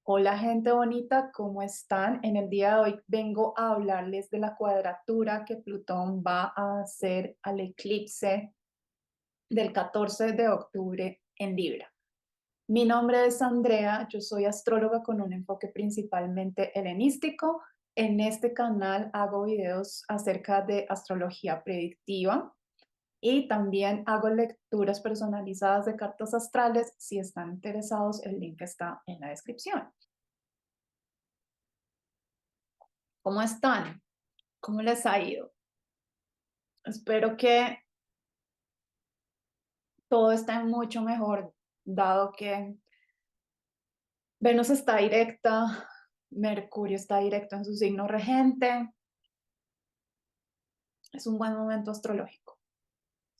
Hola gente bonita, ¿cómo están? En el día de hoy vengo a hablarles de la cuadratura que Plutón va a hacer al eclipse del 14 de octubre en Libra. Mi nombre es Andrea, yo soy astróloga con un enfoque principalmente helenístico. En este canal hago videos acerca de astrología predictiva y también hago lecturas personalizadas de cartas astrales. Si están interesados, el link está en la descripción. ¿Cómo están? ¿Cómo les ha ido? Espero que todo esté mucho mejor, dado que Venus está directa, Mercurio está directo en su signo regente. Es un buen momento astrológico.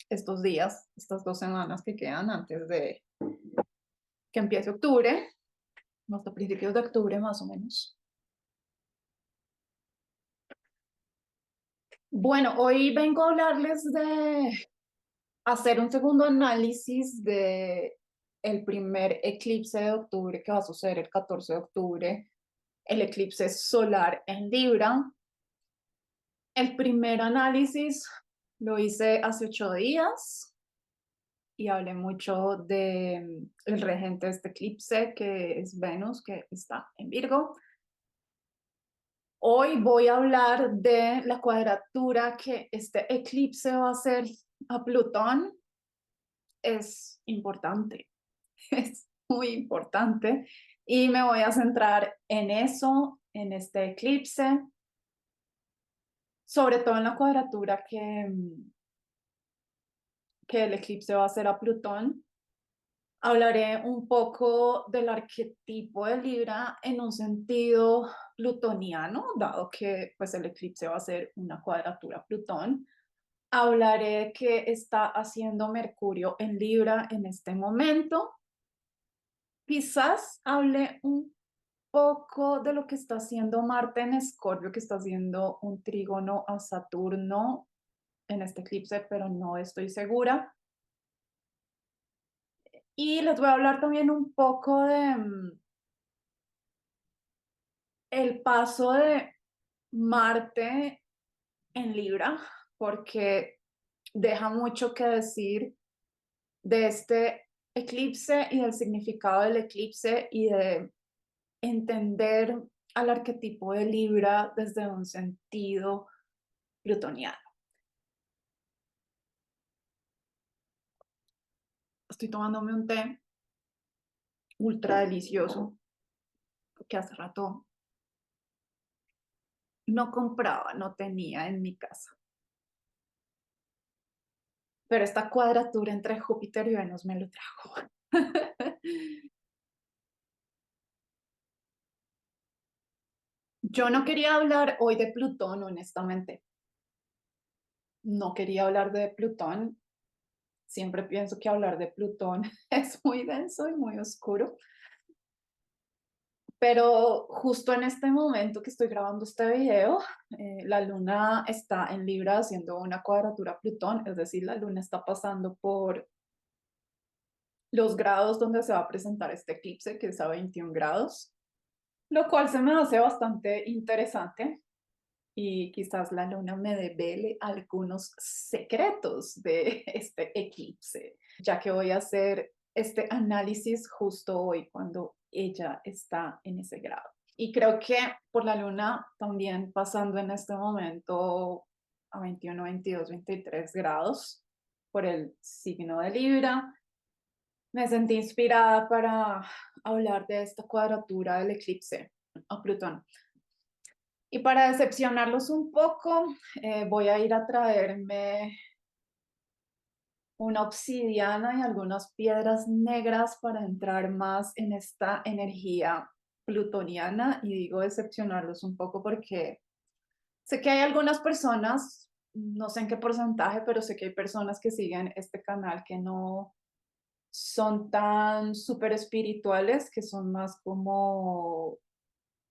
Estos días, estas 2 semanas que quedan antes de que empiece octubre, hasta principios de octubre más o menos. Bueno, hoy vengo a hablarles de hacer un segundo análisis de el primer eclipse de octubre que va a suceder el 14 de octubre, el eclipse solar en Libra. El primer análisis lo hice hace 8 días y hablé mucho de el regente de este eclipse, que es Venus, que está en Virgo. Hoy voy a hablar de la cuadratura que este eclipse va a hacer a Plutón. Es importante, es muy importante y me voy a centrar en eso, en este eclipse, sobre todo en la cuadratura que el eclipse va a hacer a Plutón. Hablaré un poco del arquetipo de Libra en un sentido plutoniano, dado que pues, el eclipse va a ser una cuadratura a Plutón. Hablaré que está haciendo Mercurio en Libra en este momento. Quizás hable un poco de lo que está haciendo Marte en Escorpio, que está haciendo un trígono a Saturno en este eclipse, pero no estoy segura. Y les voy a hablar también un poco de el paso de Marte en Libra, porque deja mucho que decir de este eclipse y del significado del eclipse y de entender al arquetipo de Libra desde un sentido plutoniano. Estoy tomándome un té ultra delicioso que hace rato no compraba, no tenía en mi casa. Pero esta cuadratura entre Júpiter y Venus me lo trajo. Yo no quería hablar hoy de Plutón, honestamente. No quería hablar de Plutón. Siempre pienso que hablar de Plutón es muy denso y muy oscuro. Pero justo en este momento que estoy grabando este video, la luna está en Libra haciendo una cuadratura a Plutón, es decir, la luna está pasando por los grados donde se va a presentar este eclipse, que es a 21 grados, lo cual se me hace bastante interesante y quizás la luna me devele algunos secretos de este eclipse, ya que voy a hacer este análisis justo hoy cuando ella está en ese grado. Y creo que por la luna también pasando en este momento a 21, 22, 23 grados por el signo de Libra, me sentí inspirada para hablar de esta cuadratura del eclipse a Plutón. Y para decepcionarlos un poco, voy a ir a traerme una obsidiana y algunas piedras negras para entrar más en esta energía plutoniana. Y digo decepcionarlos un poco porque sé que hay algunas personas, no sé en qué porcentaje, pero sé que hay personas que siguen este canal que no son tan súper espirituales, que son más como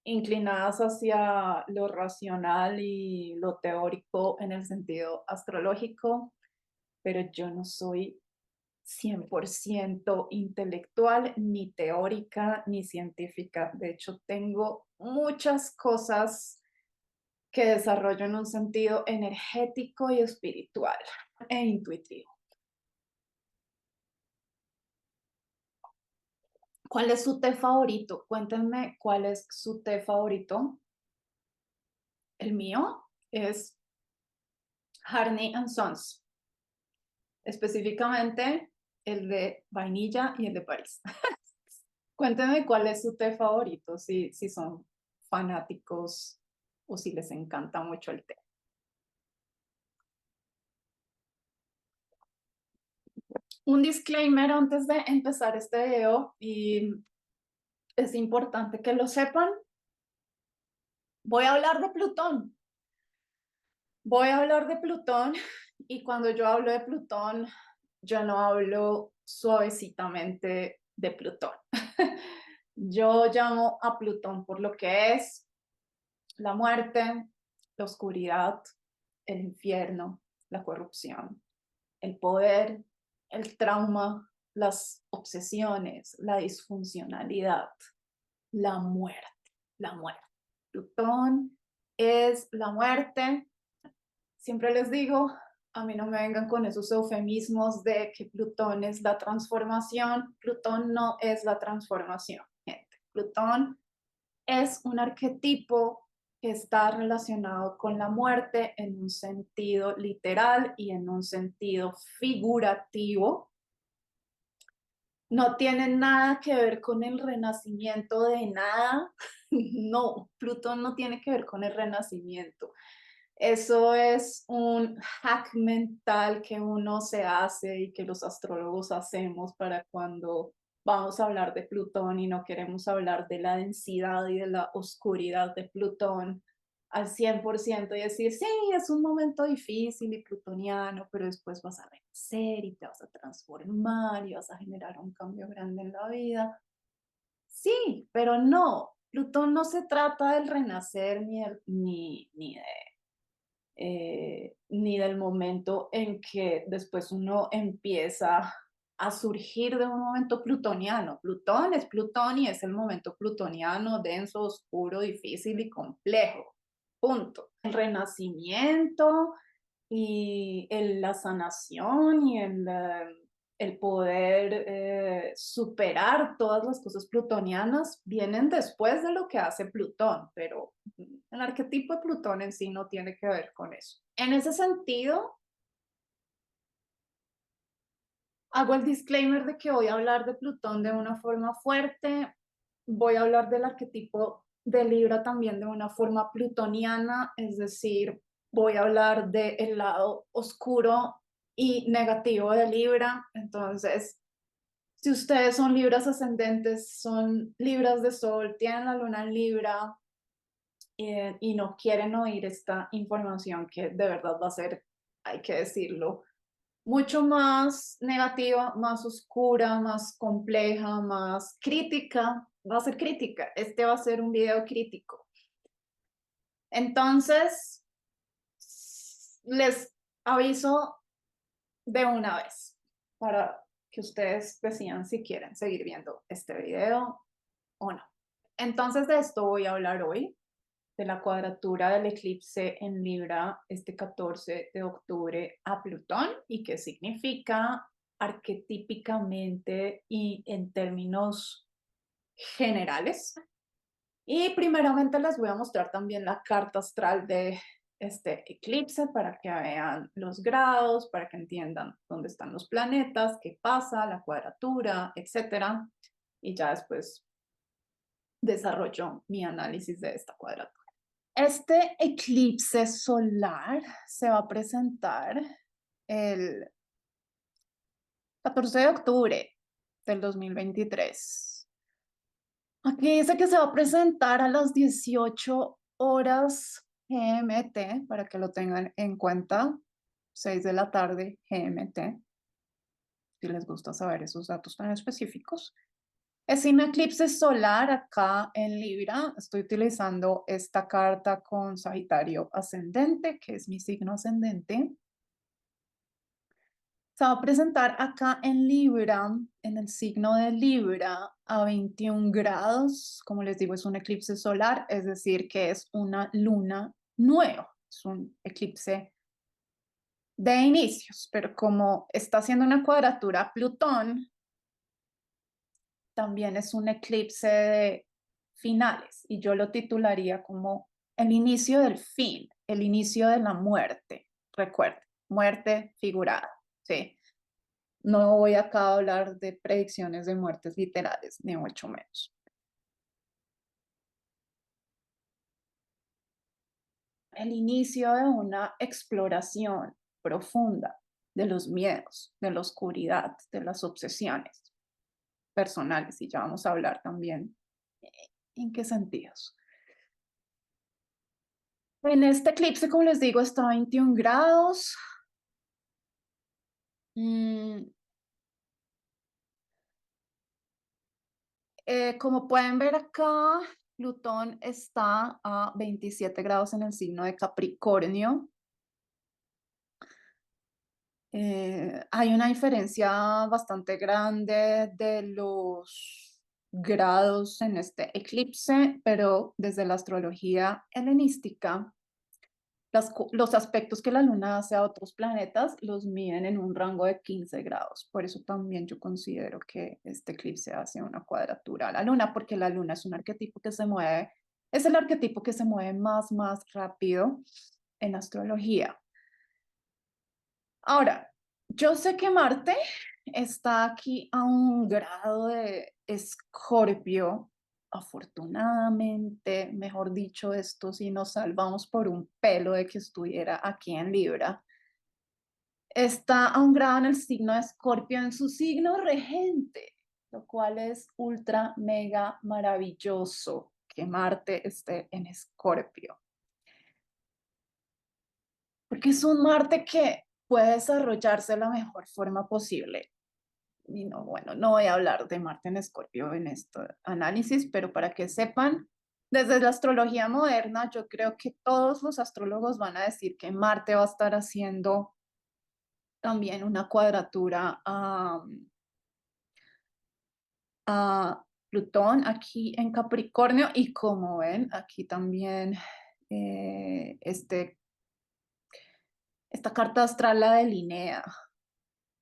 inclinadas hacia lo racional y lo teórico en el sentido astrológico, pero yo no soy 100% intelectual, ni teórica, ni científica. De hecho, tengo muchas cosas que desarrollo en un sentido energético y espiritual e intuitivo. ¿Cuál es su té favorito? Cuéntenme cuál es su té favorito. El mío es Harney and Sons, específicamente el de vainilla y el de París. Cuéntenme cuál es su té favorito, si son fanáticos o si les encanta mucho el té. Un disclaimer antes de empezar este video, y es importante que lo sepan. Voy a hablar de Plutón. Voy a hablar de Plutón y cuando yo hablo de Plutón, yo no hablo suavecitamente de Plutón. Yo llamo a Plutón por lo que es la muerte, la oscuridad, el infierno, la corrupción, el poder, el trauma, las obsesiones, la disfuncionalidad, la muerte, la muerte. Plutón es la muerte. Siempre les digo, a mí no me vengan con esos eufemismos de que Plutón es la transformación. Plutón no es la transformación, gente. Plutón es un arquetipo que está relacionado con la muerte en un sentido literal y en un sentido figurativo. No tiene nada que ver con el renacimiento de nada. No, Plutón no tiene que ver con el renacimiento. Eso es un hack mental que uno se hace y que los astrólogos hacemos para cuando vamos a hablar de Plutón y no queremos hablar de la densidad y de la oscuridad de Plutón al 100% y decir, sí, es un momento difícil y plutoniano, pero después vas a renacer y te vas a transformar y vas a generar un cambio grande en la vida. Sí, pero no, Plutón no se trata del renacer ni del momento en que después uno empieza a surgir de un momento plutoniano. Plutón es Plutón y es el momento plutoniano, denso, oscuro, difícil y complejo. Punto. El renacimiento y la sanación y el poder superar todas las cosas plutonianas vienen después de lo que hace Plutón, pero el arquetipo de Plutón en sí no tiene que ver con eso. En ese sentido, hago el disclaimer de que voy a hablar de Plutón de una forma fuerte, voy a hablar del arquetipo de Libra también de una forma plutoniana, es decir, voy a hablar del lado oscuro y negativo de Libra. Entonces, si ustedes son Libras ascendentes, son Libras de Sol, tienen la luna en Libra y no quieren oír esta información que de verdad va a ser, hay que decirlo, mucho más negativa, más oscura, más compleja, más crítica. Va a ser crítica. Este va a ser un video crítico. Entonces, les aviso de una vez para que ustedes decidan si quieren seguir viendo este video o no. Entonces, de esto voy a hablar hoy, de la cuadratura del eclipse en Libra este 14 de octubre a Plutón y qué significa arquetípicamente y en términos generales. Y primeramente les voy a mostrar también la carta astral de este eclipse para que vean los grados, para que entiendan dónde están los planetas, qué pasa, la cuadratura, etcétera. Y ya después desarrollo mi análisis de esta cuadratura. Este eclipse solar se va a presentar el 14 de octubre del 2023. Aquí dice que se va a presentar a las 18 horas GMT, para que lo tengan en cuenta, 6 de la tarde GMT, si les gusta saber esos datos tan específicos. Es un eclipse solar acá en Libra. Estoy utilizando esta carta con Sagitario ascendente, que es mi signo ascendente. Se va a presentar acá en Libra, en el signo de Libra, a 21 grados. Como les digo, es un eclipse solar, es decir, que es una luna nueva. Es un eclipse de inicios, pero como está haciendo una cuadratura a Plutón, también es un eclipse de finales y yo lo titularía como el inicio del fin, el inicio de la muerte. Recuerden, muerte figurada, ¿sí? No voy acá a hablar de predicciones de muertes literales, ni mucho menos. El inicio de una exploración profunda de los miedos, de la oscuridad, de las obsesiones personales, y ya vamos a hablar también en qué sentidos. En este eclipse, como les digo, está a 21 grados. Mm, como pueden ver acá, Plutón está a 27 grados en el signo de Capricornio. Hay una diferencia bastante grande de los grados en este eclipse, pero desde la astrología helenística, los aspectos que la Luna hace a otros planetas los miden en un rango de 15 grados. Por eso también yo considero que este eclipse hace una cuadratura a la Luna, porque la Luna es un arquetipo que se mueve, es el arquetipo que se mueve más rápido en astrología. Ahora, yo sé que Marte está aquí a un grado de Escorpio. Afortunadamente, mejor dicho, esto sí nos salvamos por un pelo de que estuviera aquí en Libra. Está a un grado en el signo de Escorpio, en su signo regente, lo cual es ultra, mega maravilloso que Marte esté en Escorpio. Porque es un Marte que puede desarrollarse de la mejor forma posible. Y no, bueno, no voy a hablar de Marte en Escorpio en este análisis, pero para que sepan, desde la astrología moderna, yo creo que todos los astrólogos van a decir que Marte va a estar haciendo también una cuadratura a Plutón aquí en Capricornio y como ven, aquí también esta carta astral la delinea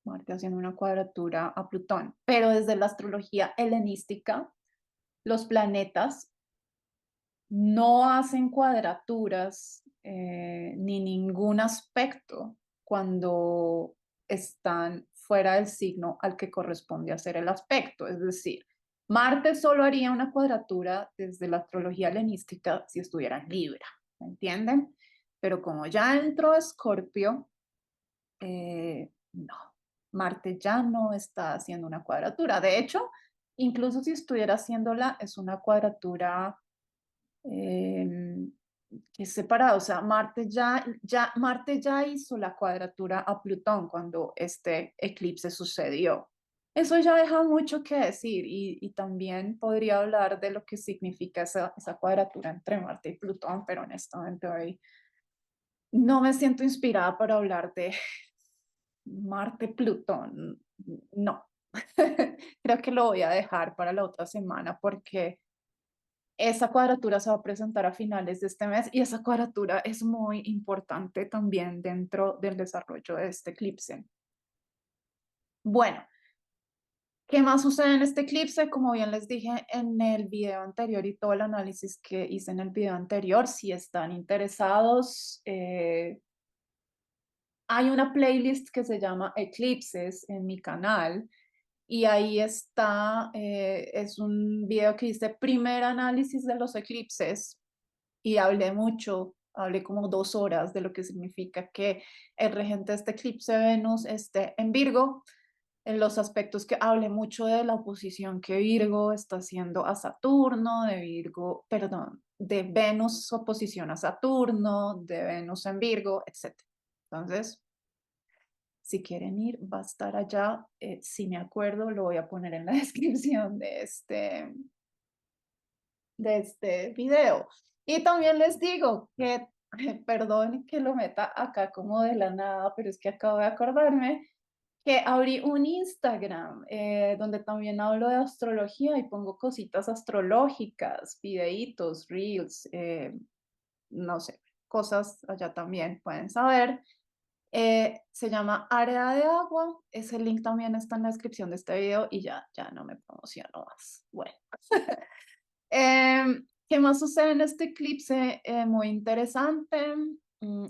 Marte haciendo una cuadratura a Plutón, pero desde la astrología helenística, los planetas no hacen cuadraturas ni ningún aspecto cuando están fuera del signo al que corresponde hacer el aspecto. Es decir, Marte solo haría una cuadratura desde la astrología helenística si estuviera en Libra, ¿me entienden? Pero como ya entró Escorpio, no, Marte ya no está haciendo una cuadratura. De hecho, incluso si estuviera haciéndola, es una cuadratura eh, que es separada. O sea, Marte ya hizo la cuadratura a Plutón cuando este eclipse sucedió. Eso ya deja mucho que decir y también podría hablar de lo que significa esa cuadratura entre Marte y Plutón, pero honestamente hoy no me siento inspirada para hablar de Marte-Plutón, no. Creo que lo voy a dejar para la otra semana porque esa cuadratura se va a presentar a finales de este mes y esa cuadratura es muy importante también dentro del desarrollo de este eclipse. Bueno, ¿qué más sucede en este eclipse? Como bien les dije en el video anterior y todo el análisis que hice en el video anterior, si están interesados, hay una playlist que se llama Eclipses en mi canal y ahí está, es un video que hice primer análisis de los eclipses y hablé mucho, hablé como 2 horas de lo que significa que el regente de este eclipse de Venus esté en Virgo, en los aspectos que hablé mucho de la oposición que Virgo está haciendo a Saturno, de Virgo, perdón, de Venus oposición a Saturno, de Venus en Virgo, etc. Entonces, si quieren ir, va a estar allá. Si me acuerdo, lo voy a poner en la descripción de este video. Y también les digo que, perdón que lo meta acá como de la nada, pero es que acabo de acordarme, Que abrí un Instagram donde también hablo de astrología y pongo cositas astrológicas, videitos, reels, no sé, cosas allá también pueden saber. Se llama Área de Agua. Ese link también está en la descripción de este video y ya no me promociono más. Bueno. ¿Qué más sucede en este eclipse? Muy interesante.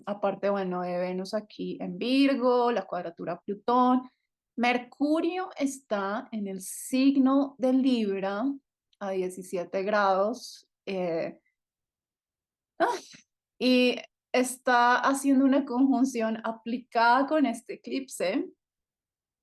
Aparte, bueno, de Venus aquí en Virgo, la cuadratura Plutón. Mercurio está en el signo de Libra a 17 grados y está haciendo una conjunción aplicada con este eclipse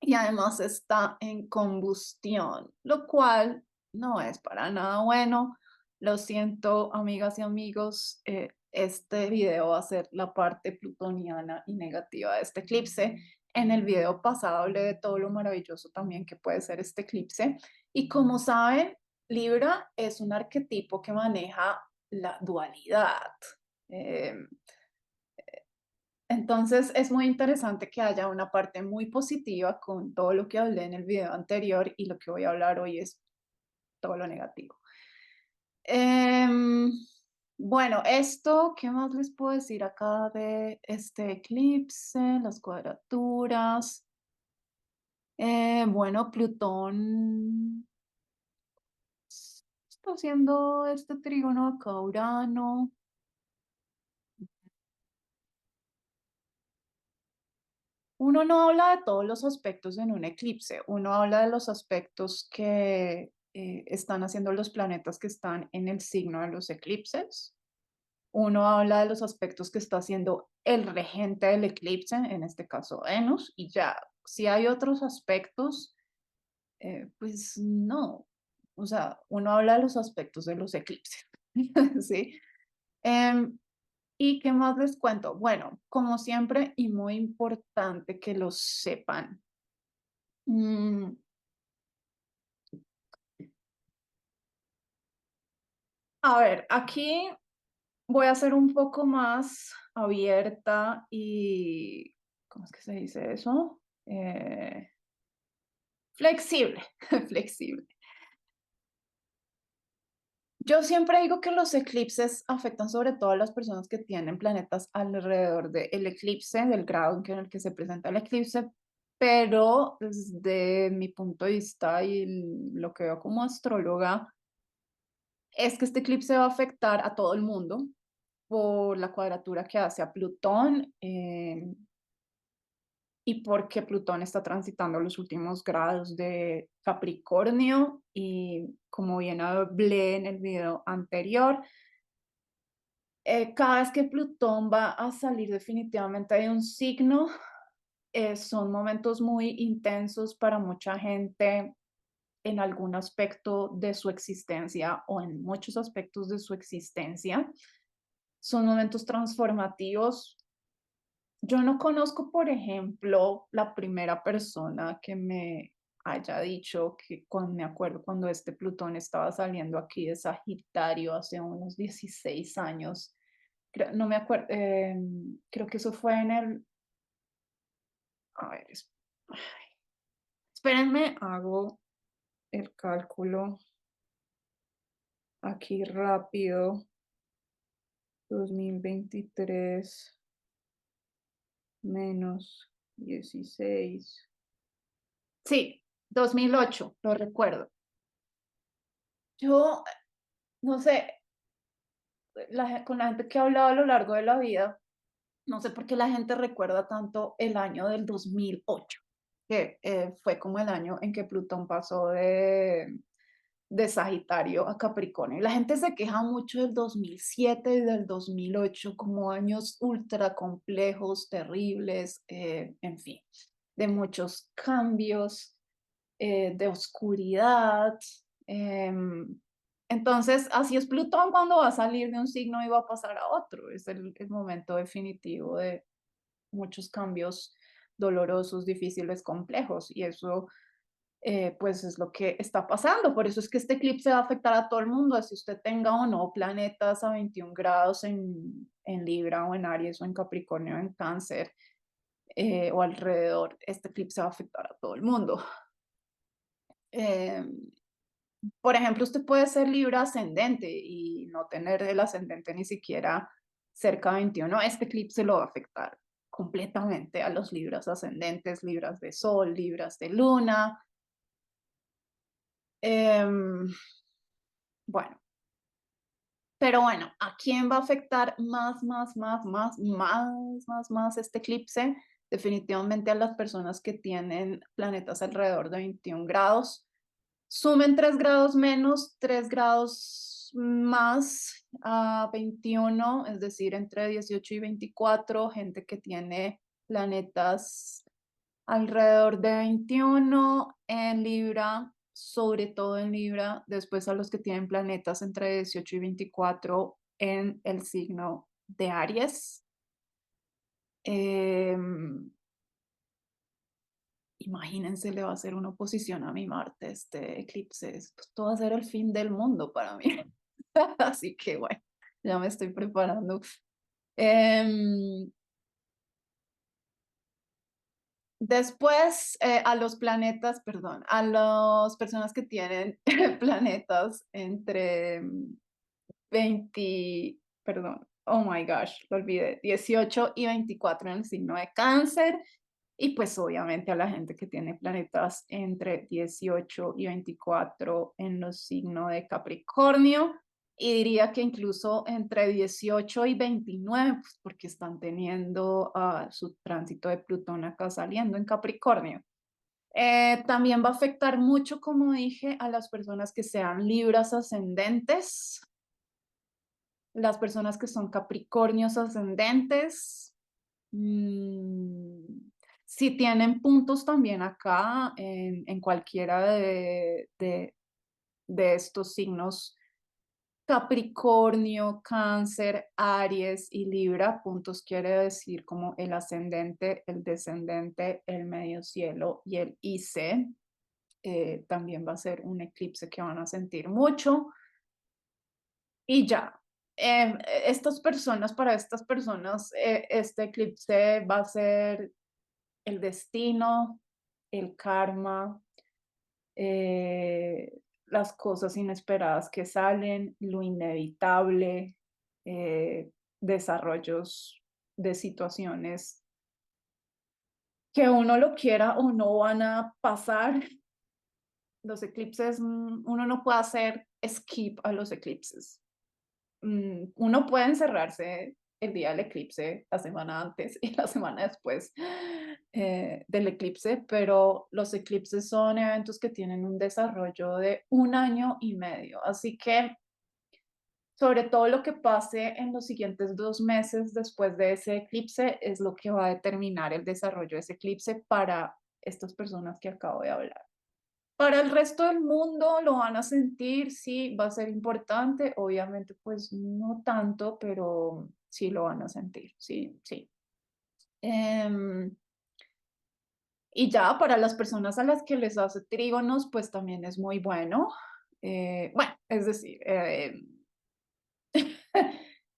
y además está en combustión, lo cual no es para nada bueno. Lo siento, amigas y amigos, este video va a ser la parte plutoniana y negativa de este eclipse. En el video pasado hablé de todo lo maravilloso también que puede ser este eclipse. Y como saben, Libra es un arquetipo que maneja la dualidad. Eh, entonces es muy interesante que haya una parte muy positiva con todo lo que hablé en el video anterior y lo que voy a hablar hoy es todo lo negativo. Em, bueno, esto, ¿qué más les puedo decir acá de este eclipse? Las cuadraturas. Bueno, Plutón está haciendo este trígono acá, Urano. Uno no habla de todos los aspectos en un eclipse, uno habla de los aspectos que están haciendo los planetas que están en el signo de los eclipses. Uno habla de los aspectos que está haciendo el regente del eclipse, en este caso Venus, y ya, si hay otros aspectos, pues no. O sea, uno habla de los aspectos de los eclipses, ¿sí? Em, ¿Y qué más les cuento? Bueno, como siempre, y muy importante que lo sepan. Mm, a ver, aquí voy a ser un poco más abierta y, ¿cómo es que se dice eso? Flexible, flexible. Yo siempre digo que los eclipses afectan sobre todo a las personas que tienen planetas alrededor del eclipse, del grado en el que se presenta el eclipse, pero desde mi punto de vista y lo que veo como astróloga, es que este eclipse va a afectar a todo el mundo por la cuadratura que hace a Plutón y porque Plutón está transitando los últimos grados de Capricornio y como bien hablé en el video anterior, cada vez que Plutón va a salir definitivamente de un signo, son momentos muy intensos para mucha gente en algún aspecto de su existencia o en muchos aspectos de su existencia. Son momentos transformativos. Yo no conozco, por ejemplo, la primera persona que me haya dicho que cuando me acuerdo cuando este Plutón estaba saliendo aquí de Sagitario hace unos 16 años, no me acuerdo, creo que eso fue en el, a ver, espérenme, hago el cálculo aquí rápido, 2023 menos 16. Sí, 2008, lo recuerdo. Yo, no sé, con la gente que he hablado a lo largo de la vida, no sé por qué la gente recuerda tanto el año del 2008, que fue como el año en que Plutón pasó de Sagitario a Capricornio. La gente se queja mucho del 2007 y del 2008 como años ultra complejos, terribles, en fin, de muchos cambios, de oscuridad. em, entonces, así es Plutón cuando va a salir de un signo y va a pasar a otro. Es el momento definitivo de muchos cambios dolorosos, difíciles, complejos. Y eso, pues, es lo que está pasando. Por eso es que este eclipse va a afectar a todo el mundo, así usted tenga o no planetas a 21 grados en Libra o en Aries o en Capricornio o en Cáncer. o alrededor, este eclipse va a afectar a todo el mundo. Em, por ejemplo, usted puede ser Libra ascendente y no tener el ascendente ni siquiera cerca de 21. Este eclipse lo va a afectar completamente a los Libras ascendentes, Libras de Sol, Libras de Luna. Em, bueno, pero bueno, ¿a quién va a afectar más este eclipse? Definitivamente a las personas que tienen planetas alrededor de 21 grados. Sumen 3 grados menos, 3 grados más a 21, es decir, entre 18 y 24, gente que tiene planetas alrededor de 21 en Libra, sobre todo en Libra, después a los que tienen planetas entre 18 y 24 en el signo de Aries. Em, Imagínense, le va a hacer una oposición a mi Marte, este eclipse. Esto va a ser el fin del mundo para mí. Así que bueno, ya me estoy preparando. Em, Después, a los planetas, perdón, a las personas que tienen planetas entre 20, perdón, oh my gosh, lo olvidé, 18 y 24 en el signo de Cáncer. Y pues obviamente a la gente que tiene planetas entre 18 y 24 en los signos de Capricornio. Y diría que incluso entre 18 y 29, pues porque están teniendo su tránsito de Plutón acá saliendo en Capricornio. También va a afectar mucho, como dije, a las personas que sean Libras ascendentes, las personas que son Capricornios ascendentes. Mm, si tienen puntos también acá en cualquiera de estos signos, Capricornio, Cáncer, Aries y Libra, puntos quiere decir como el ascendente, el descendente, el medio cielo y el IC. También va a ser un eclipse que van a sentir mucho. Y ya, estas personas, para estas personas, este eclipse va a ser el destino, el karma, las cosas inesperadas que salen, lo inevitable, desarrollos de situaciones que uno lo quiera o no van a pasar. Los eclipses, uno no puede hacer skip a los eclipses. Uno puede encerrarse el día del eclipse, la semana antes y la semana después del eclipse, pero los eclipses son eventos que tienen un desarrollo de 1 año y medio. Así que sobre todo lo que pase en los siguientes 2 meses después de ese eclipse es lo que va a determinar el desarrollo de ese eclipse para estas personas que acabo de hablar. Para el resto del mundo lo van a sentir, sí, va a ser importante, obviamente pues no tanto, pero sí lo van a sentir, sí, sí. Em, y ya para las personas a las que les hace trígonos, pues también es muy bueno. Bueno, es decir,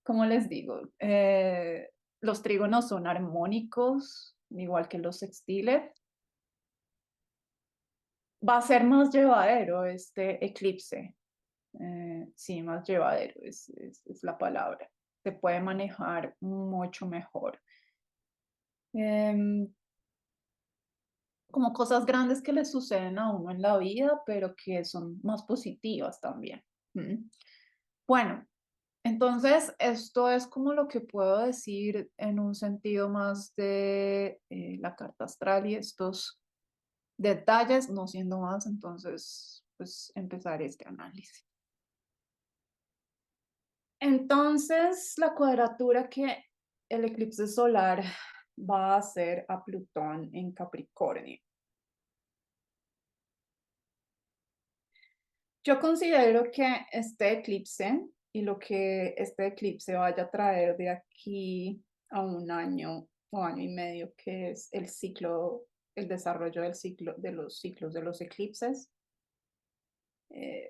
¿cómo les digo? Los trígonos son armónicos, igual que los sextiles. Va a ser más llevadero este eclipse. Sí, más llevadero es la palabra. Se puede manejar mucho mejor. Em, Como cosas grandes que le suceden a uno en la vida, pero que son más positivas también. ¿Mm? Bueno, entonces esto es como lo que puedo decir en un sentido más de la carta astral y estos detalles, no siendo más, entonces pues empezar este análisis. Entonces, la cuadratura que el eclipse solar va a hacer a Plutón en Capricornio. Yo considero que este eclipse y lo que este eclipse vaya a traer de aquí a 1 año o año y medio, que es el ciclo, el desarrollo del ciclo, de los ciclos de los eclipses,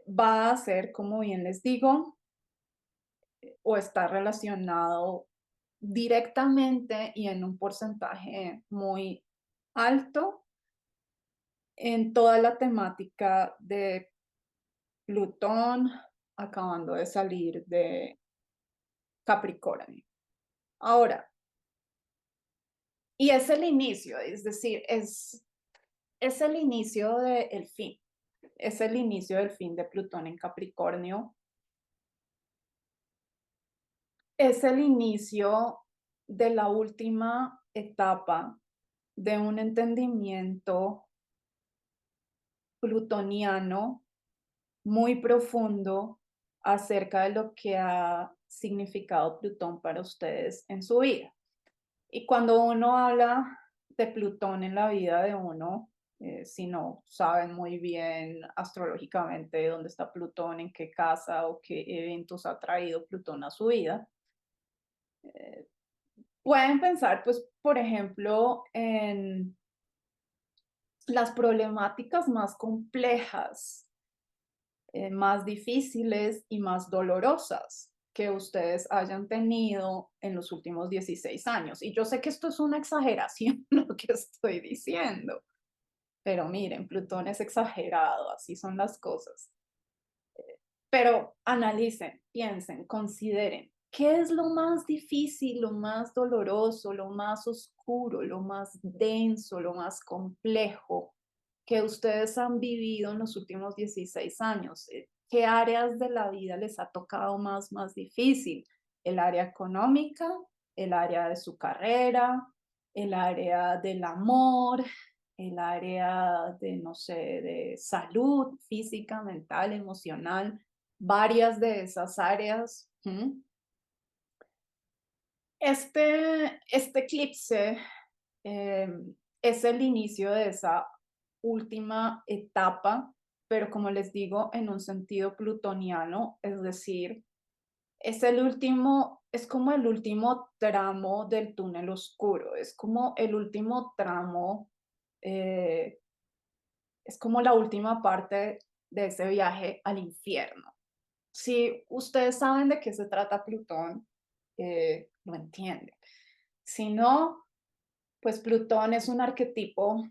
va a ser, como bien les digo, o está relacionado directamente y en un porcentaje muy alto en toda la temática de Plutón acabando de salir de Capricornio. Ahora, y es el inicio, es decir, es el inicio del fin, es el inicio del fin de Plutón en Capricornio, es el inicio de la última etapa de un entendimiento plutoniano muy profundo acerca de lo que ha significado Plutón para ustedes en su vida. Y cuando uno habla de Plutón en la vida de uno, si no saben muy bien astrológicamente dónde está Plutón, en qué casa o qué eventos ha traído Plutón a su vida, pueden pensar, pues, por ejemplo, en las problemáticas más complejas, más difíciles y más dolorosas que ustedes hayan tenido en los últimos 16 años. Y yo sé que esto es una exageración lo que estoy diciendo, pero miren, Plutón es exagerado, así son las cosas. Pero analicen, piensen, consideren, ¿qué es lo más difícil, lo más doloroso, lo más oscuro, lo más denso, lo más complejo que ustedes han vivido en los últimos 16 años? ¿Qué áreas de la vida les ha tocado más difícil? ¿El área económica? ¿El área de su carrera? ¿El área del amor? ¿El área de, no sé, de salud física, mental, emocional? Varias de esas áreas. Este eclipse eh, es el inicio de esa última etapa, pero como les digo, en un sentido plutoniano, es decir, es el último, es como el último tramo del túnel oscuro, es como el último tramo, eh, es como la última parte de ese viaje al infierno. Si ustedes saben de qué se trata Plutón, lo entienden. Si no, pues Plutón es un arquetipo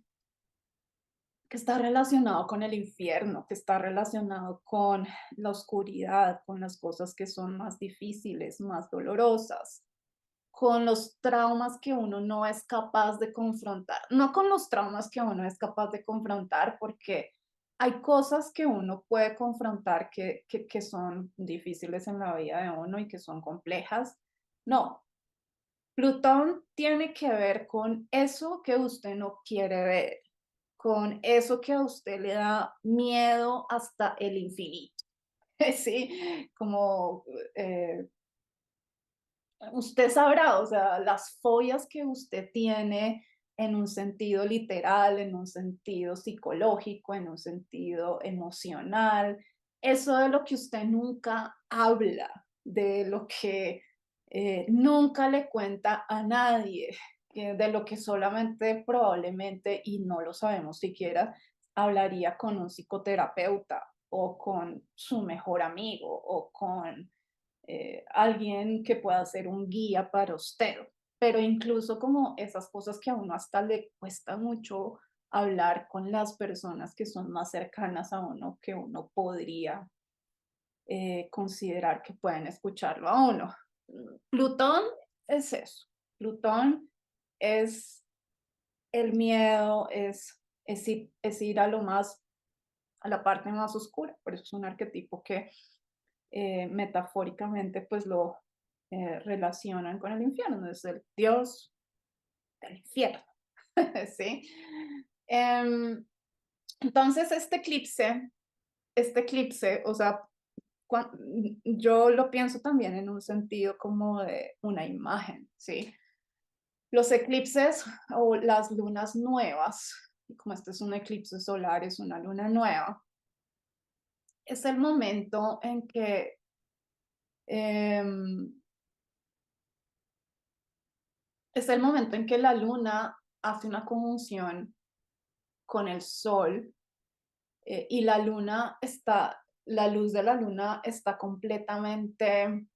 que está relacionado con el infierno, que está relacionado con la oscuridad, con las cosas que son más difíciles, más dolorosas, con los traumas que uno no es capaz de confrontar, no con los traumas que uno es capaz de confrontar, porque hay cosas que uno puede confrontar que son difíciles en la vida de uno y que son complejas. No, Plutón tiene que ver con eso que usted no quiere ver, con eso que a usted le da miedo hasta el infinito. Sí, como usted sabrá, o sea, las fobias que usted tiene en un sentido literal, en un sentido psicológico, en un sentido emocional, eso de lo que usted nunca habla, de lo que nunca le cuenta a nadie, de lo que solamente probablemente, y no lo sabemos siquiera, hablaría con un psicoterapeuta o con su mejor amigo o con alguien que pueda ser un guía para usted. Pero incluso como esas cosas que a uno hasta le cuesta mucho hablar con las personas que son más cercanas a uno, que uno podría considerar que pueden escucharlo a uno. Plutón es eso. Plutón es el miedo, es ir a lo más, a la parte más oscura. Por eso es un arquetipo que metafóricamente pues lo relacionan con el infierno, es el dios del infierno, ¿sí? Em, entonces este eclipse, o sea, yo lo pienso también en un sentido como de una imagen, ¿sí? Los eclipses o las lunas nuevas, y como este es un eclipse solar, es una luna nueva, es el momento en que em, es el momento en que la luna hace una conjunción con el sol y la luna está, la luz de la luna está completamente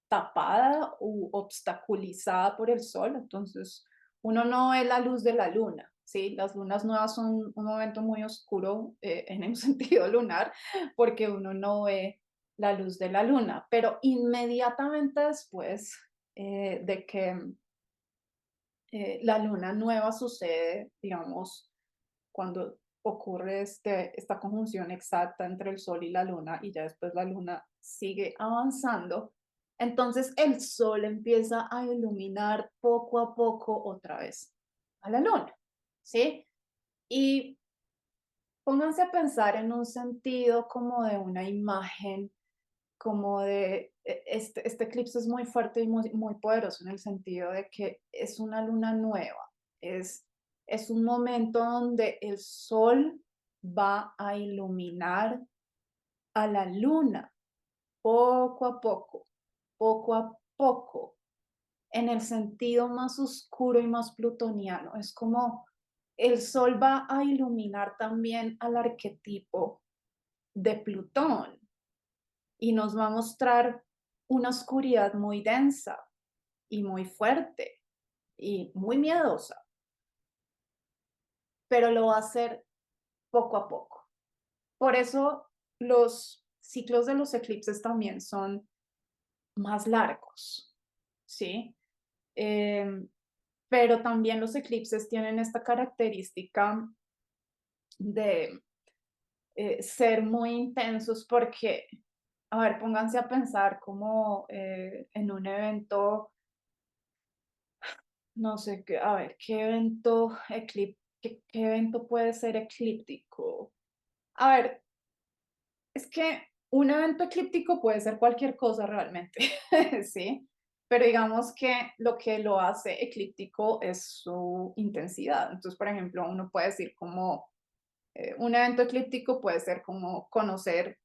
tapada u obstaculizada por el sol, entonces uno no ve la luz de la luna, ¿sí? Las lunas nuevas son un momento muy oscuro en el sentido lunar, porque uno no ve la luz de la luna, pero inmediatamente después de que la luna nueva sucede, digamos, cuando ocurre esta conjunción exacta entre el Sol y la Luna y ya después la Luna sigue avanzando, entonces el Sol empieza a iluminar poco a poco otra vez a la Luna, ¿sí? Y pónganse a pensar en un sentido como de una imagen, como de, este eclipse es muy fuerte y muy poderoso en el sentido de que es una luna nueva, es, es un momento donde el sol va a iluminar a la luna poco a poco, en el sentido más oscuro y más plutoniano. Es como el sol va a iluminar también al arquetipo de Plutón y nos va a mostrar una oscuridad muy densa y muy fuerte y muy miedosa, pero lo va a hacer poco a poco. Por eso los ciclos de los eclipses también son más largos, ¿sí? Em, pero también los eclipses tienen esta característica de ser muy intensos porque, a ver, pónganse a pensar como en un evento. No sé, qué, a ver, ¿qué evento, qué evento puede ser eclíptico? A ver, es que un evento eclíptico puede ser cualquier cosa realmente, ¿sí? Pero digamos que lo hace eclíptico es su intensidad. Entonces, por ejemplo, uno puede decir como un evento eclíptico puede ser como conocer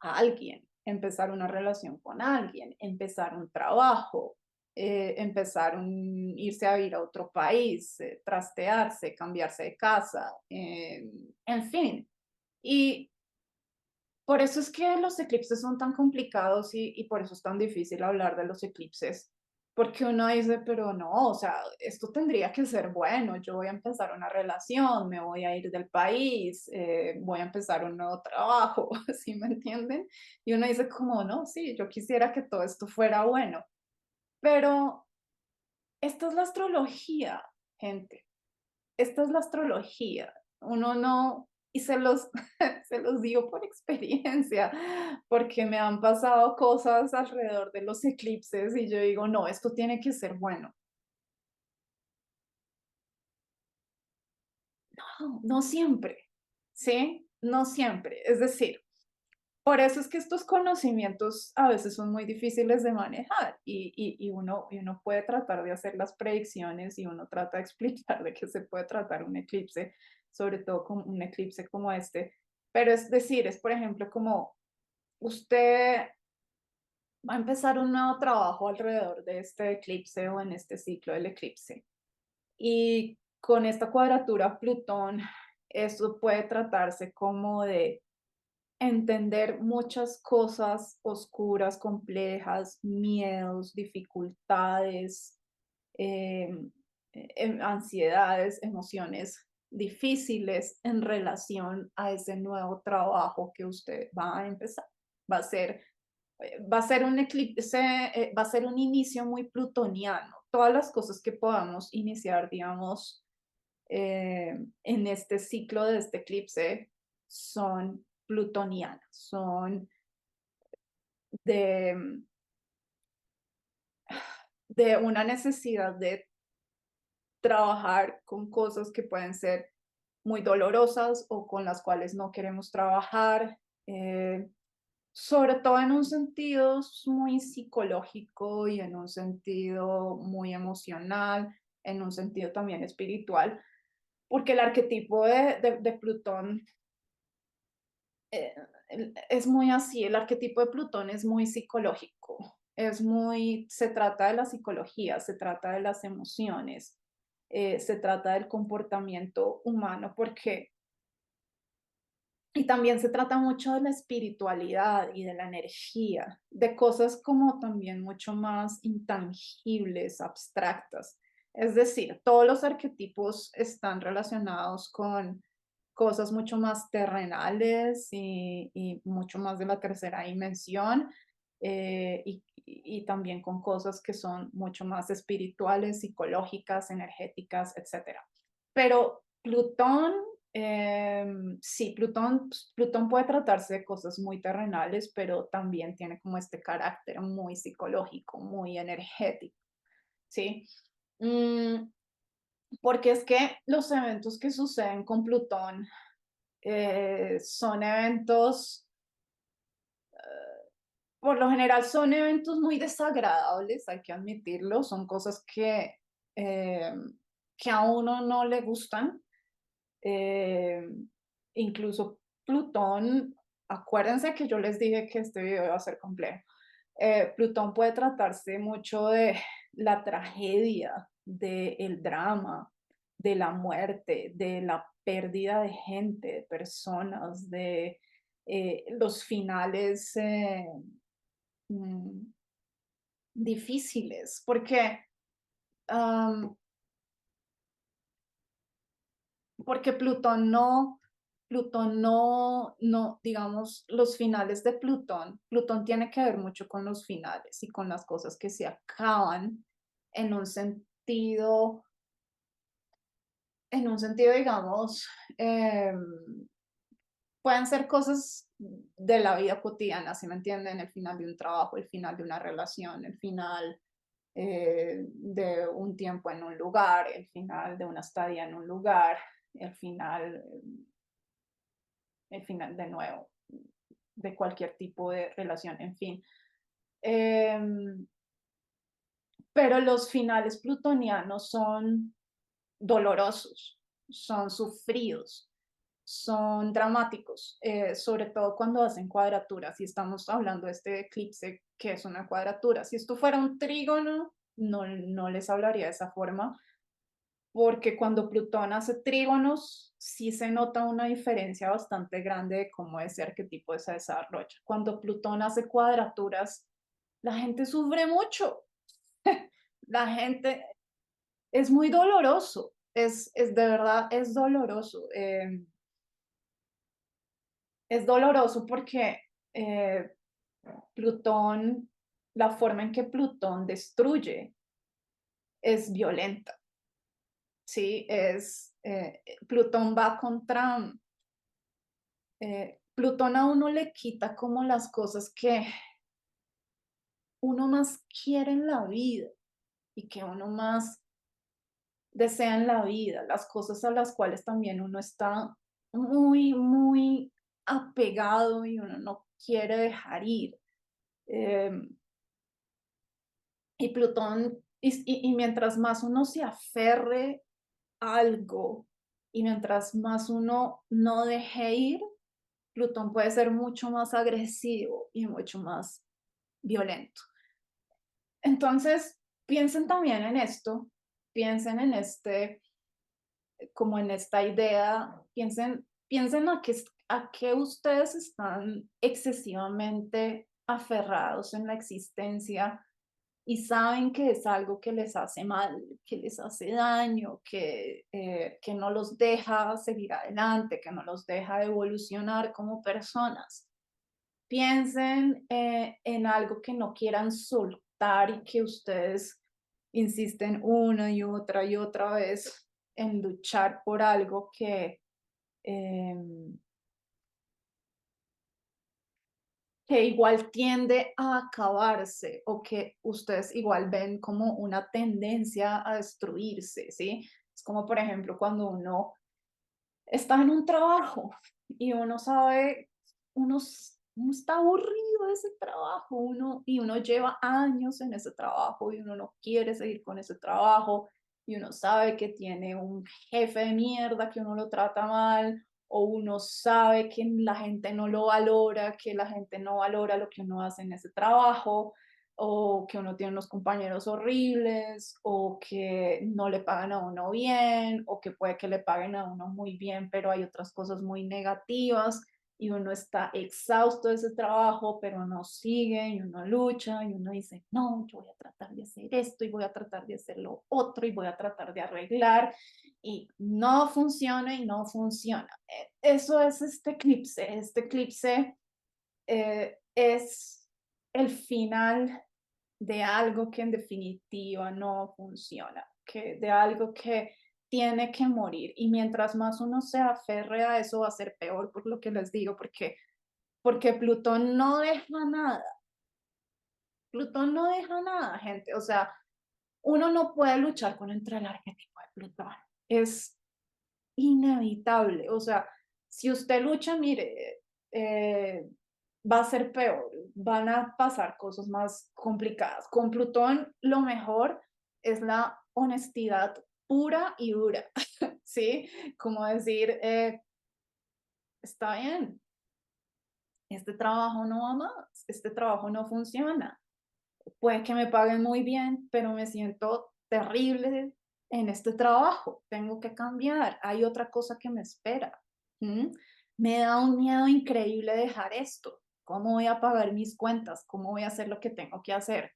a alguien, empezar una relación con alguien, empezar un trabajo, irse a vivir a otro país, trastearse, cambiarse de casa, en fin. Y por eso es que los eclipses son tan complicados y por eso es tan difícil hablar de los eclipses, porque uno dice, pero no, o sea, esto tendría que ser bueno, yo voy a empezar una relación, me voy a ir del país, voy a empezar un nuevo trabajo, ¿sí me entienden? Y uno dice, como no, sí, yo quisiera que todo esto fuera bueno, pero esta es la astrología, gente. Esta es la astrología. Uno no, y se los digo por experiencia, porque me han pasado cosas alrededor de los eclipses y yo digo, no, esto tiene que ser bueno. No, no siempre, ¿sí? No siempre. Es decir, por eso es que estos conocimientos a veces son muy difíciles de manejar y uno puede tratar de hacer las predicciones y uno trata de explicar de qué se puede tratar un eclipse, sobre todo con un eclipse como este. Pero es decir, es por ejemplo como usted va a empezar un nuevo trabajo alrededor de este eclipse o en este ciclo del eclipse. Y con esta cuadratura Plutón, esto puede tratarse como de entender muchas cosas oscuras, complejas, miedos, dificultades, ansiedades, emociones difíciles en relación a ese nuevo trabajo que usted va a empezar. Va a ser, va a ser un eclipse, va a ser un inicio muy plutoniano. Todas las cosas que podamos iniciar, digamos, en este ciclo de este eclipse son plutonianas, son de, de una necesidad de trabajar con cosas que pueden ser muy dolorosas o con las cuales no queremos trabajar, sobre todo en un sentido muy psicológico y en un sentido muy emocional, en un sentido también espiritual, porque el arquetipo de Plutón eh, es muy así, el arquetipo de Plutón es muy psicológico, se trata de la psicología, se trata de las emociones, se trata del comportamiento humano, porque Y también se trata mucho de la espiritualidad y de la energía, de cosas como también mucho más intangibles, abstractas. Es decir, todos los arquetipos están relacionados con cosas mucho más terrenales y mucho más de la tercera dimensión, y también con cosas que son mucho más espirituales, psicológicas, energéticas, etcétera. Pero Plutón, sí, Plutón puede tratarse de cosas muy terrenales, pero también tiene como este carácter muy psicológico, muy energético, ¿sí? Mm, porque es que los eventos que suceden con Plutón son eventos, por lo general son eventos muy desagradables, hay que admitirlo, son cosas eh, que a uno no le gustan. Eh, Incluso Plutón, acuérdense que yo les dije que este video iba a ser complejo. Plutón puede tratarse mucho de la tragedia, del drama, de la muerte, de la pérdida de gente, de personas, de los finales mm, difíciles, porque am, porque digamos, los finales de Plutón tiene que ver mucho con los finales y con las cosas que se acaban en un sentido, digamos, pueden ser cosas de la vida cotidiana, ¿si me entienden? El final de un trabajo, el final de una relación, el final de un tiempo en un lugar, el final de una estadía en un lugar, el final, de nuevo, de cualquier tipo de relación, en fin. Em, pero los finales plutonianos son dolorosos, son sufridos, son dramáticos, sobre todo cuando hacen cuadraturas. Si estamos hablando de este eclipse, que es una cuadratura. Si esto fuera un trígono, no les hablaría de esa forma, porque cuando Plutón hace trígonos, sí se nota una diferencia bastante grande de cómo ese arquetipo se desarrolla. Cuando Plutón hace cuadraturas, la gente sufre mucho. La gente es muy doloroso, es de verdad, es doloroso. Es doloroso porque eh, Plutón, la forma en que Plutón destruye es violenta, ¿sí? Plutón va contra, Plutón a uno le quita como las cosas que uno más quiere en la vida y que uno más desea en la vida, las cosas a las cuales también uno está muy, muy apegado y uno no quiere dejar ir. Em, y Plutón, y mientras más uno se aferre a algo y mientras más uno no deje ir, Plutón puede ser mucho más agresivo y mucho más violento. Entonces, piensen también en esto, piensen en como en esta idea, piensen a qué ustedes están excesivamente aferrados en la existencia y saben que es algo que les hace mal, que les hace daño, que no los deja seguir adelante, que no los deja evolucionar como personas. Piensen en algo que no quieran soltar y que ustedes insisten una y otra vez en luchar por algo em, que igual tiende a acabarse o que ustedes igual ven como una tendencia a destruirse, ¿sí? Es como, por ejemplo, cuando uno está en un trabajo y uno sabe, uno está aburrido de ese trabajo, y uno lleva años en ese trabajo y uno no quiere seguir con ese trabajo y uno sabe que tiene un jefe de mierda que uno lo trata mal o uno sabe que la gente no lo valora, que la gente no valora lo que uno hace en ese trabajo o que uno tiene unos compañeros horribles, o que no le pagan a uno bien, o que puede que le paguen a uno muy bien, pero hay otras cosas muy negativas. y uno está exhausto de ese trabajo, pero uno sigue y uno lucha y uno dice, no, yo voy a tratar de hacer esto y voy a tratar de hacer lo otro y voy a tratar de arreglar y no funciona y no funciona. Eso es este eclipse es el final de algo que en definitiva no funciona, que de algo que tiene que morir. Y mientras más uno se aferre a eso, va a ser peor, por lo que les digo, porque Plutón no deja nada. Plutón no deja nada, gente. O sea, uno no puede luchar contra el arquetipo de Plutón. Es inevitable. O sea, si usted lucha, mire, va a ser peor, van a pasar cosas más complicadas. Con Plutón lo mejor es la honestidad pura y dura, ¿sí? Como decir, está bien, este trabajo no va más, este trabajo no funciona. Puede que me paguen muy bien, pero me siento terrible en este trabajo. Tengo que cambiar. Hay otra cosa que me espera. ¿Mm? Me da un miedo increíble dejar esto. ¿Cómo voy a pagar mis cuentas? ¿Cómo voy a hacer lo que tengo que hacer?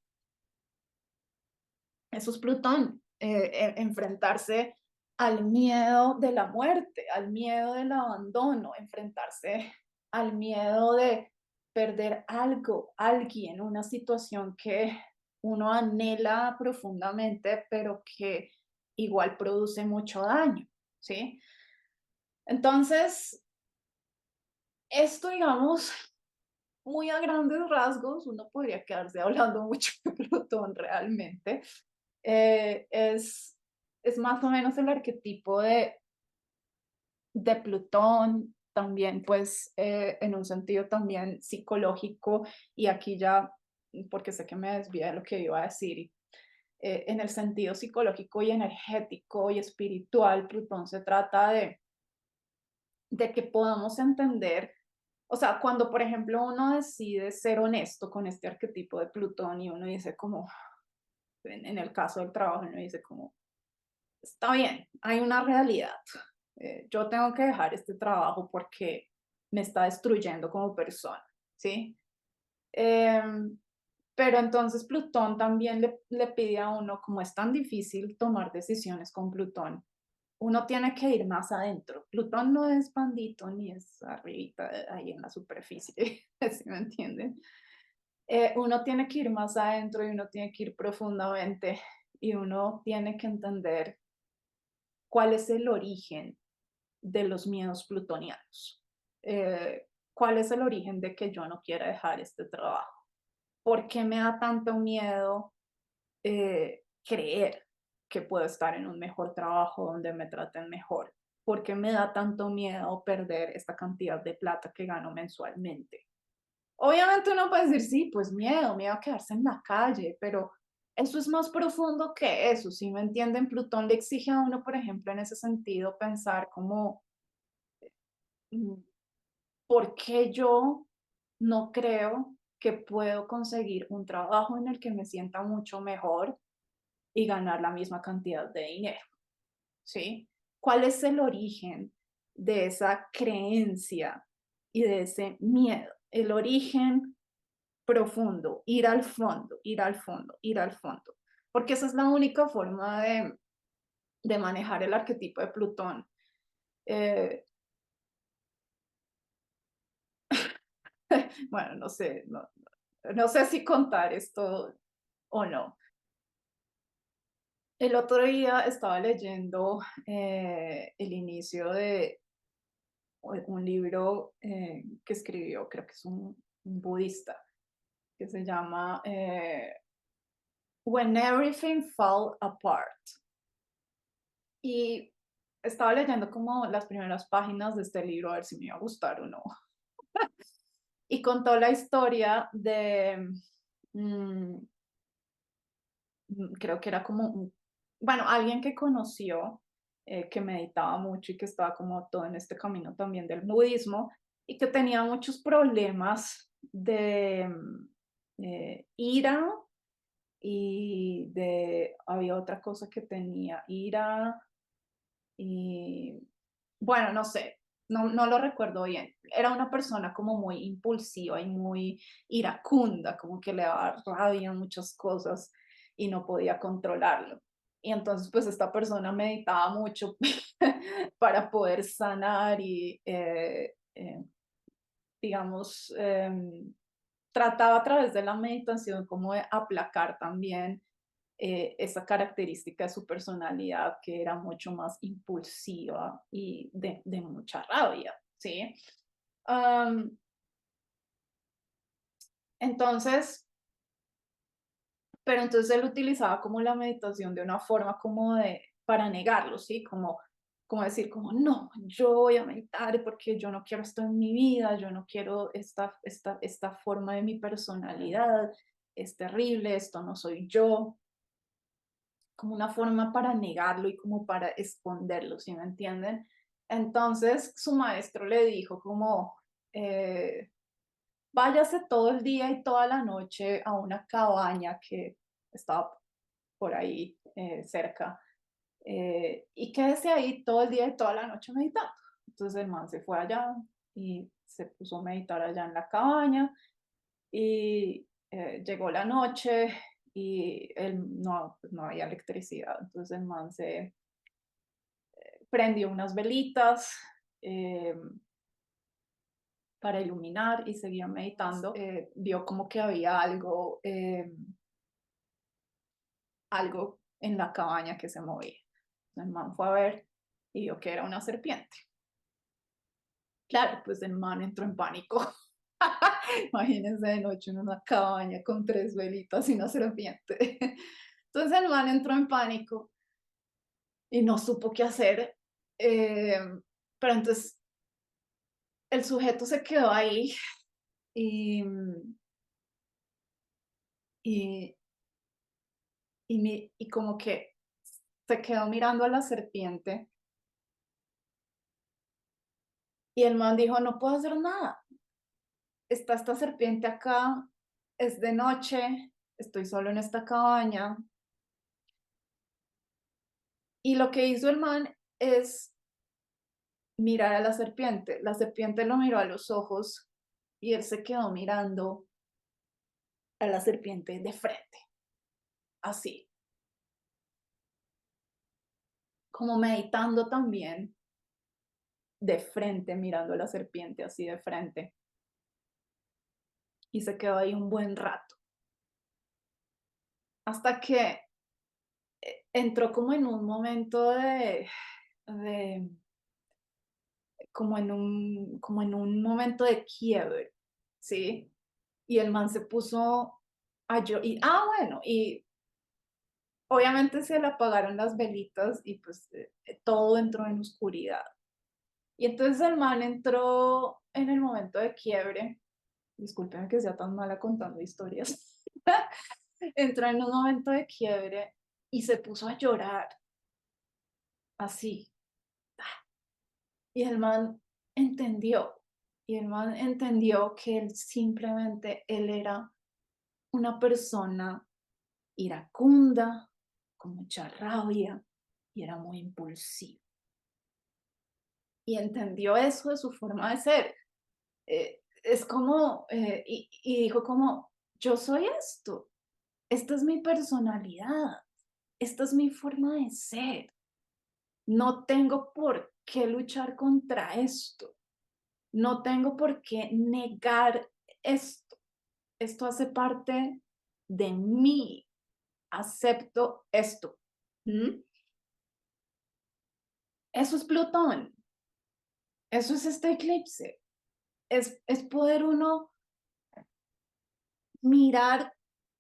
Eso es Plutón, enfrentarse al miedo de la muerte, al miedo del abandono, enfrentarse al miedo de perder algo, alguien, una situación que uno anhela profundamente, pero que igual produce mucho daño, ¿sí? Entonces, esto, digamos, muy a grandes rasgos, uno podría quedarse hablando mucho de Plutón realmente, es más o menos el arquetipo de Plutón, también pues en un sentido también psicológico, y aquí ya, porque sé que me desvié de lo que iba a decir, en el sentido psicológico y energético y espiritual, Plutón se trata de que podamos entender, o sea, cuando por ejemplo uno decide ser honesto con este arquetipo de Plutón y uno dice como, en el caso del trabajo, uno dice como, está bien, hay una realidad. Yo tengo que dejar este trabajo porque me está destruyendo como persona, ¿sí? Em, pero entonces Plutón también le pide a uno, como es tan difícil tomar decisiones con Plutón, uno tiene que ir más adentro. Plutón no es bandito ni es arribita, ahí en la superficie, ¿sí me entienden? Uno tiene que ir más adentro y uno tiene que ir profundamente y uno tiene que entender cuál es el origen de los miedos plutonianos. ¿Cuál es el origen de que yo no quiera dejar este trabajo? ¿Por qué me da tanto miedo creer que puedo estar en un mejor trabajo donde me traten mejor? ¿Por qué me da tanto miedo perder esta cantidad de plata que gano mensualmente? Obviamente uno puede decir, sí, pues miedo a quedarse en la calle, pero eso es más profundo que eso, ¿sí me entienden? Plutón le exige a uno, por ejemplo, en ese sentido, pensar como, mm, ¿por qué yo no creo que puedo conseguir un trabajo en el que me sienta mucho mejor y ganar la misma cantidad de dinero? ¿Sí? ¿Cuál es el origen de esa creencia y de ese miedo? El origen profundo, ir al fondo, ir al fondo, ir al fondo. Porque esa es la única forma de manejar el arquetipo de Plutón. Eh, bueno, no sé, no sé si contar esto o no. El otro día estaba leyendo el inicio de un libro que escribió, creo que es un budista, que se llama When Everything Fall Apart. Y estaba leyendo como las primeras páginas de este libro a ver si me iba a gustar o no. Y contó la historia de, mm, creo que era como, bueno, alguien que conoció, que meditaba mucho y que estaba como todo en este camino también del budismo y que tenía muchos problemas de ira y había otra cosa que tenía ira y, bueno, no sé. no lo recuerdo bien. Era una persona como muy impulsiva y muy iracunda, como que le daba rabia en muchas cosas y no podía controlarlo. Y entonces, pues esta persona meditaba mucho para poder sanar y, digamos, trataba a través de la meditación como de aplacar también esa característica de su personalidad que era mucho más impulsiva y de mucha rabia, ¿sí? Am, entonces, pero entonces él utilizaba como la meditación de una forma como de, para negarlo, ¿sí? Como decir, como, no, yo voy a meditar porque yo no quiero esto en mi vida, yo no quiero esta forma de mi personalidad, es terrible, esto no soy yo, como una forma para negarlo y como para esconderlo, ¿sí me entienden? Entonces su maestro le dijo como, eh, váyase todo el día y toda la noche a una cabaña que estaba por ahí cerca y quédese ahí todo el día y toda la noche meditando. Entonces el man se fue allá y se puso a meditar allá en la cabaña y llegó la noche y no, pues no había electricidad. Entonces el man se prendió unas velitas eh, para iluminar y seguía meditando. Vio como que había algo en la cabaña que se movía. El man fue a ver y vio que era una serpiente. Claro, pues el man entró en pánico. Imagínense de noche en una cabaña con tres velitas y una serpiente. Entonces el man entró en pánico y no supo qué hacer. eh, pero entonces el sujeto se quedó ahí y, y, y como que se quedó mirando a la serpiente y el man dijo, no puedo hacer nada. Está esta serpiente acá, es de noche, estoy solo en esta cabaña. Y lo que hizo el man es mirar a la serpiente. La serpiente lo miró a los ojos y él se quedó mirando a la serpiente de frente, así, como meditando también de frente, mirando a la serpiente así de frente. Y se quedó ahí un buen rato, hasta que entró como en un momento de como en un momento de quiebre, ¿sí? Y el man se puso a llorar, bueno, y obviamente se le apagaron las velitas y pues todo entró en oscuridad. Y entonces el man entró en el momento de quiebre, discúlpenme que sea tan mala contando historias, entró en un momento de quiebre y se puso a llorar, así. Y el man entendió, y el man entendió que él simplemente, él era una persona iracunda, con mucha rabia, y era muy impulsivo. Y entendió eso de su forma de ser. Es como, y dijo como, yo soy esto, esta es mi personalidad, esta es mi forma de ser, no tengo por qué luchar contra esto, no tengo por qué negar esto, esto hace parte de mí, acepto esto. ¿Mm? Eso es Plutón, eso es este eclipse, es poder uno mirar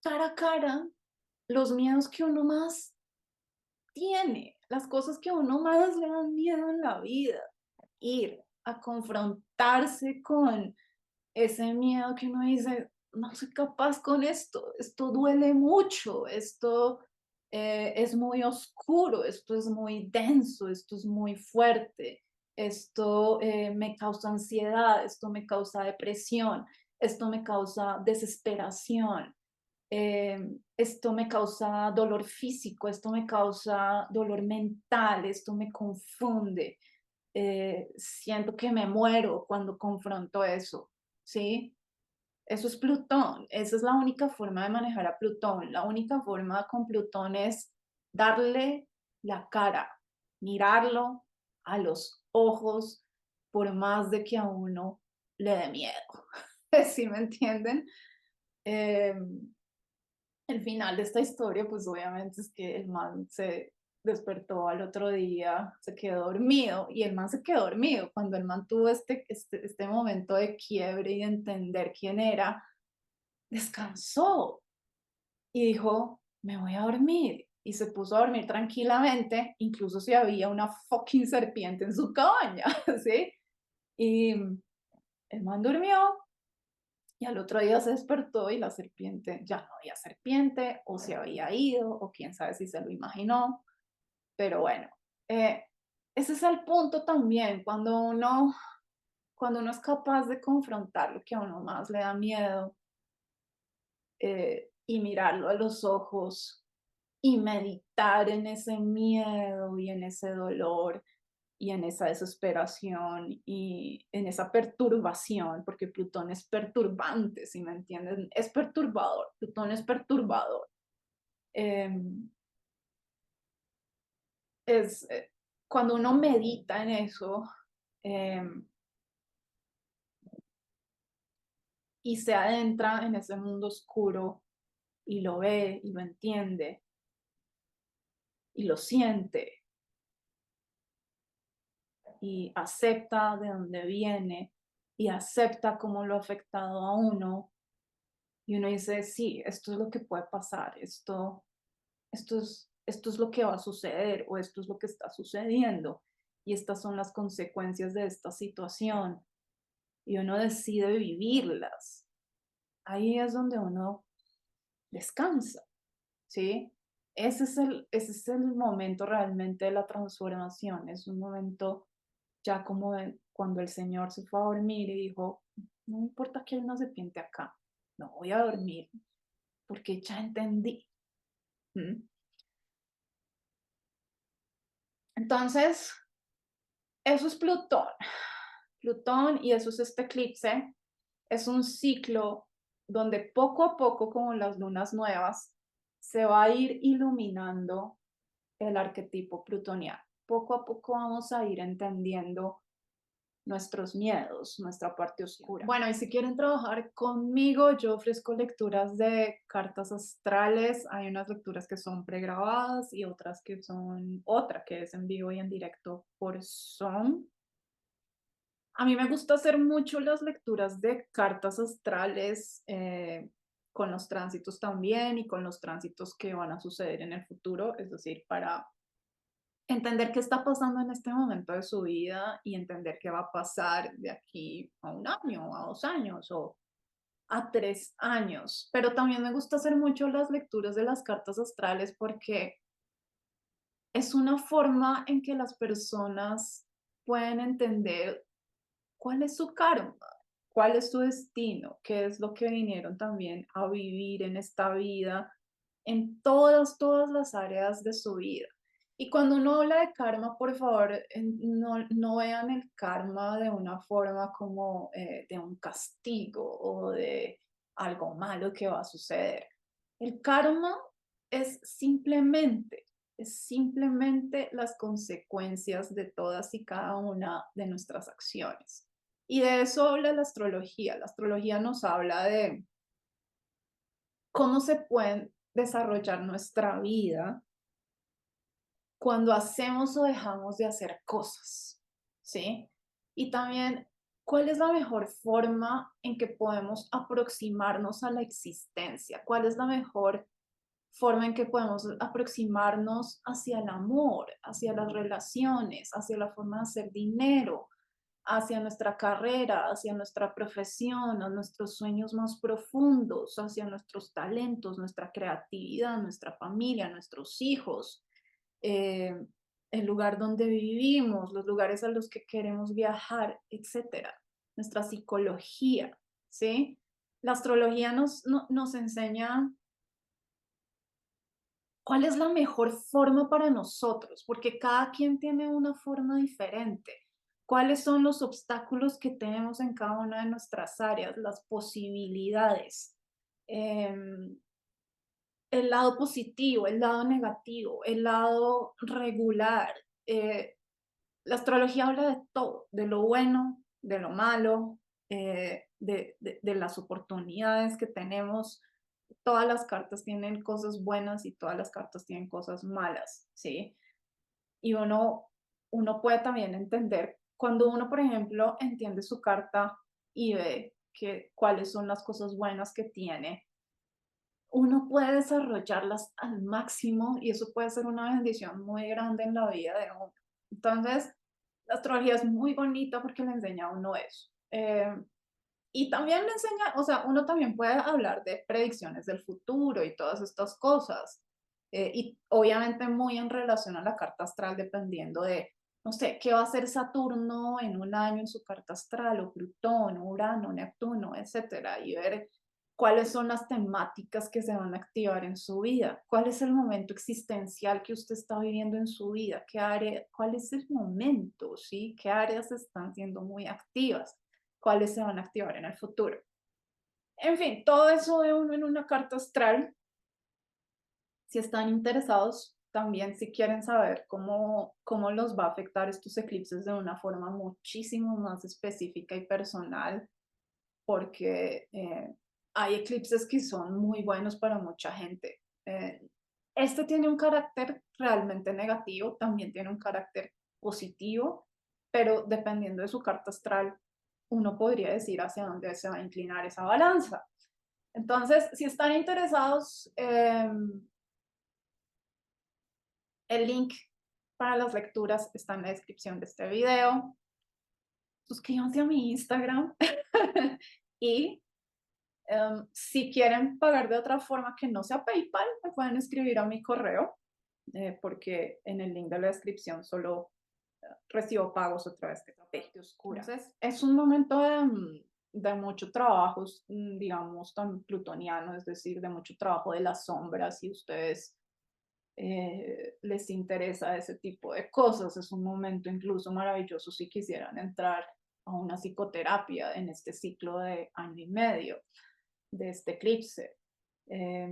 cara a cara los miedos que uno más tiene, las cosas que a uno más le dan miedo en la vida, ir a confrontarse con ese miedo que uno dice, no soy capaz con esto duele mucho, esto es muy oscuro, esto es muy denso, esto es muy fuerte, esto me causa ansiedad, esto me causa depresión, esto me causa desesperación, esto me causa dolor físico, esto me causa dolor mental, esto me confunde. siento que me muero cuando confronto eso, ¿sí? Eso es Plutón, esa es la única forma de manejar a Plutón. La única forma con Plutón es darle la cara, mirarlo a los ojos, por más de que a uno le dé miedo. ¿Sí me entienden? Em, el final de esta historia, pues obviamente es que el man se despertó al otro día, se quedó dormido y el man se quedó dormido. Cuando el man tuvo este momento de quiebre y de entender quién era, descansó y dijo, me voy a dormir. Y se puso a dormir tranquilamente, incluso si había una fucking serpiente en su cabaña, ¿sí? Y el man durmió y al otro día se despertó y la serpiente, ya no había serpiente, o se había ido, o quién sabe si se lo imaginó. Pero bueno, eh, ese es el punto también, cuando uno es capaz de confrontar lo que a uno más le da miedo, y mirarlo a los ojos y meditar en ese miedo y en ese dolor y en esa desesperación y en esa perturbación, porque Plutón es perturbante, si me entienden, es perturbador, Plutón es perturbador. Em, es cuando uno medita en eso, em, y se adentra en ese mundo oscuro y lo ve y lo entiende y lo siente y acepta de dónde viene y acepta cómo lo ha afectado a uno, y uno dice, sí, esto es lo que puede pasar, esto es lo que va a suceder o esto es lo que está sucediendo y estas son las consecuencias de esta situación y uno decide vivirlas. Ahí es donde uno descansa, ¿sí? Ese es el momento realmente de la transformación, es un momento ya como cuando el Señor se fue a dormir y dijo, no importa que haya una serpiente acá, no voy a dormir porque ya entendí. ¿Mm? Entonces, eso es Plutón. Plutón y eso es este eclipse. Es un ciclo donde poco a poco, como las lunas nuevas, se va a ir iluminando el arquetipo plutoniano. Poco a poco vamos a ir entendiendo nuestros miedos, nuestra parte oscura. Bueno, y si quieren trabajar conmigo, yo ofrezco lecturas de cartas astrales. Hay unas lecturas que son pregrabadas y otras que son otra que es en vivo y en directo por Zoom. A mí me gusta hacer mucho las lecturas de cartas astrales, con los tránsitos también y con los tránsitos que van a suceder en el futuro, es decir, para entender qué está pasando en este momento de su vida y entender qué va a pasar de aquí a un año, a 2 años o a 3 años. Pero también me gusta hacer mucho las lecturas de las cartas astrales porque es una forma en que las personas pueden entender cuál es su karma, cuál es su destino, qué es lo que vinieron también a vivir en esta vida, en todas las áreas de su vida. Y cuando uno habla de karma, por favor, no vean el karma de una forma como de un castigo o de algo malo que va a suceder. El karma es es simplemente las consecuencias de todas y cada una de nuestras acciones. Y de eso habla la astrología. La astrología nos habla de cómo se puede desarrollar nuestra vida cuando hacemos o dejamos de hacer cosas, ¿sí? Y también, ¿cuál es la mejor forma en que podemos aproximarnos a la existencia? ¿Cuál es la mejor forma en que podemos aproximarnos hacia el amor, hacia las relaciones, hacia la forma de hacer dinero, hacia nuestra carrera, hacia nuestra profesión, a nuestros sueños más profundos, hacia nuestros talentos, nuestra creatividad, nuestra familia, nuestros hijos, eh, el lugar donde vivimos, los lugares a los que queremos viajar, etcétera? Nuestra psicología, ¿sí? La astrología nos enseña cuál es la mejor forma para nosotros, porque cada quien tiene una forma diferente. cuáles son los obstáculos que tenemos en cada una de nuestras áreas, las posibilidades, em, el lado positivo, el lado negativo, el lado regular. eh, la astrología habla de todo, de lo bueno, de lo malo, de las oportunidades que tenemos. Todas las cartas tienen cosas buenas y todas las cartas tienen cosas malas, ¿sí? Y uno puede también entender, cuando uno, por ejemplo, entiende su carta y ve cuáles son las cosas buenas que tiene, uno puede desarrollarlas al máximo y eso puede ser una bendición muy grande en la vida de uno. Entonces, la astrología es muy bonita porque le enseña a uno eso. Y también le enseña, o sea, uno también puede hablar de predicciones del futuro y todas estas cosas. Y obviamente muy en relación a la carta astral, dependiendo de, no sé, qué va a hacer Saturno en un año en su carta astral, o Plutón, o Urano, Neptuno, etcétera, y ver cuáles son las temáticas que se van a activar en su vida, cuál es el momento existencial que usted está viviendo en su vida, qué área, cuál es el momento, ¿sí? ¿Qué áreas están siendo muy activas? ¿Cuáles se van a activar en el futuro? En fin, todo eso de uno en una carta astral. Si están interesados, también si quieren saber cómo los va a afectar estos eclipses de una forma muchísimo más específica y personal, porque hay eclipses que son muy buenos para mucha gente. Este tiene un carácter realmente negativo, también tiene un carácter positivo, pero dependiendo de su carta astral, uno podría decir hacia dónde se va a inclinar esa balanza. Entonces, si están interesados, el link para las lecturas está en la descripción de este video. Suscríbanse a mi Instagram y si quieren pagar de otra forma que no sea PayPal, me pueden escribir a mi correo, porque en el link de la descripción solo recibo pagos a través de la parte oscura. Entonces, es un momento de mucho trabajo, digamos, tan plutoniano, es decir, de mucho trabajo de las sombras, y ustedes les interesa ese tipo de cosas. Es un momento incluso maravilloso si quisieran entrar a una psicoterapia en este ciclo de año y medio de este eclipse. Eh,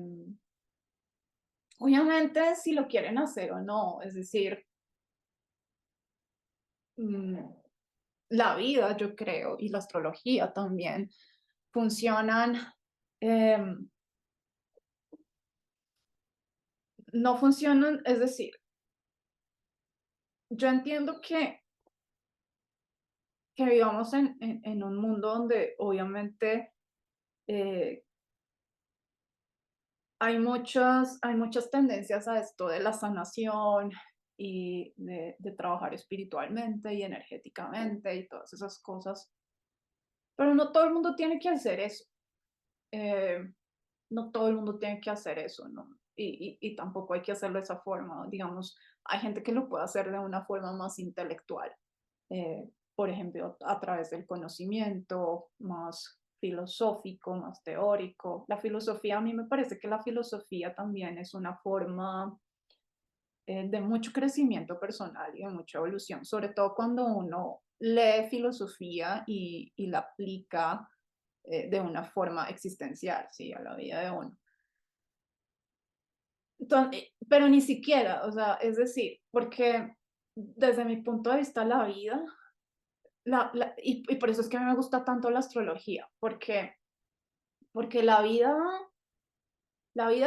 Obviamente, si lo quieren hacer o no, es decir, mmm, la vida, yo creo, y la astrología también funcionan, eh, no funcionan, es decir, yo entiendo que vivamos en un mundo donde obviamente eh, hay muchas tendencias a esto de la sanación y de trabajar espiritualmente y energéticamente y todas esas cosas, pero no todo el mundo tiene que hacer eso. eh, no todo el mundo tiene que hacer eso, ¿no? Y tampoco hay que hacerlo de esa forma. Digamos, hay gente que lo puede hacer de una forma más intelectual, por ejemplo, a través del conocimiento, más filosófico, más teórico. La filosofía, a mí me parece que la filosofía también es una forma de mucho crecimiento personal y de mucha evolución, sobre todo cuando uno lee filosofía y la aplica de una forma existencial, ¿sí? A la vida de uno. Entonces, pero ni siquiera, o sea, es decir, porque desde mi punto de vista la vida, y por eso es que a mí me gusta tanto la astrología, porque la vida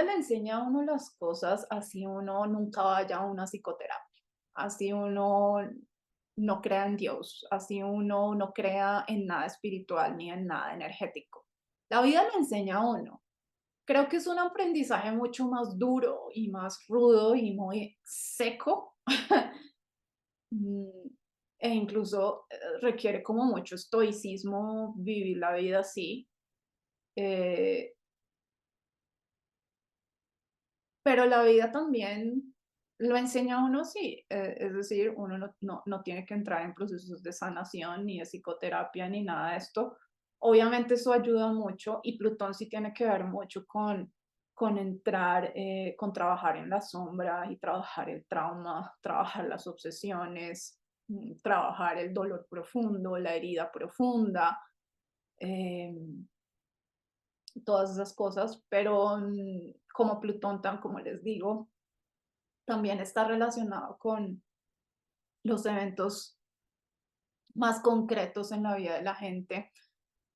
le enseña a uno las cosas así uno nunca vaya a una psicoterapia, así uno no crea en Dios, así uno no crea en nada espiritual ni en nada energético. La vida le enseña a uno. Creo que es un aprendizaje mucho más duro y más rudo y muy seco. Mm, e incluso requiere como mucho estoicismo vivir la vida así. eh, pero la vida también lo enseña a uno así. Es decir, uno no tiene que entrar en procesos de sanación ni de psicoterapia ni nada de esto. Obviamente eso ayuda mucho, y Plutón sí tiene que ver mucho con entrar, con trabajar en la sombra y trabajar el trauma, trabajar las obsesiones. trabajar el dolor profundo, la herida profunda, eh, todas esas cosas, pero como Plutón, tan como les digo, también está relacionado con los eventos más concretos en la vida de la gente.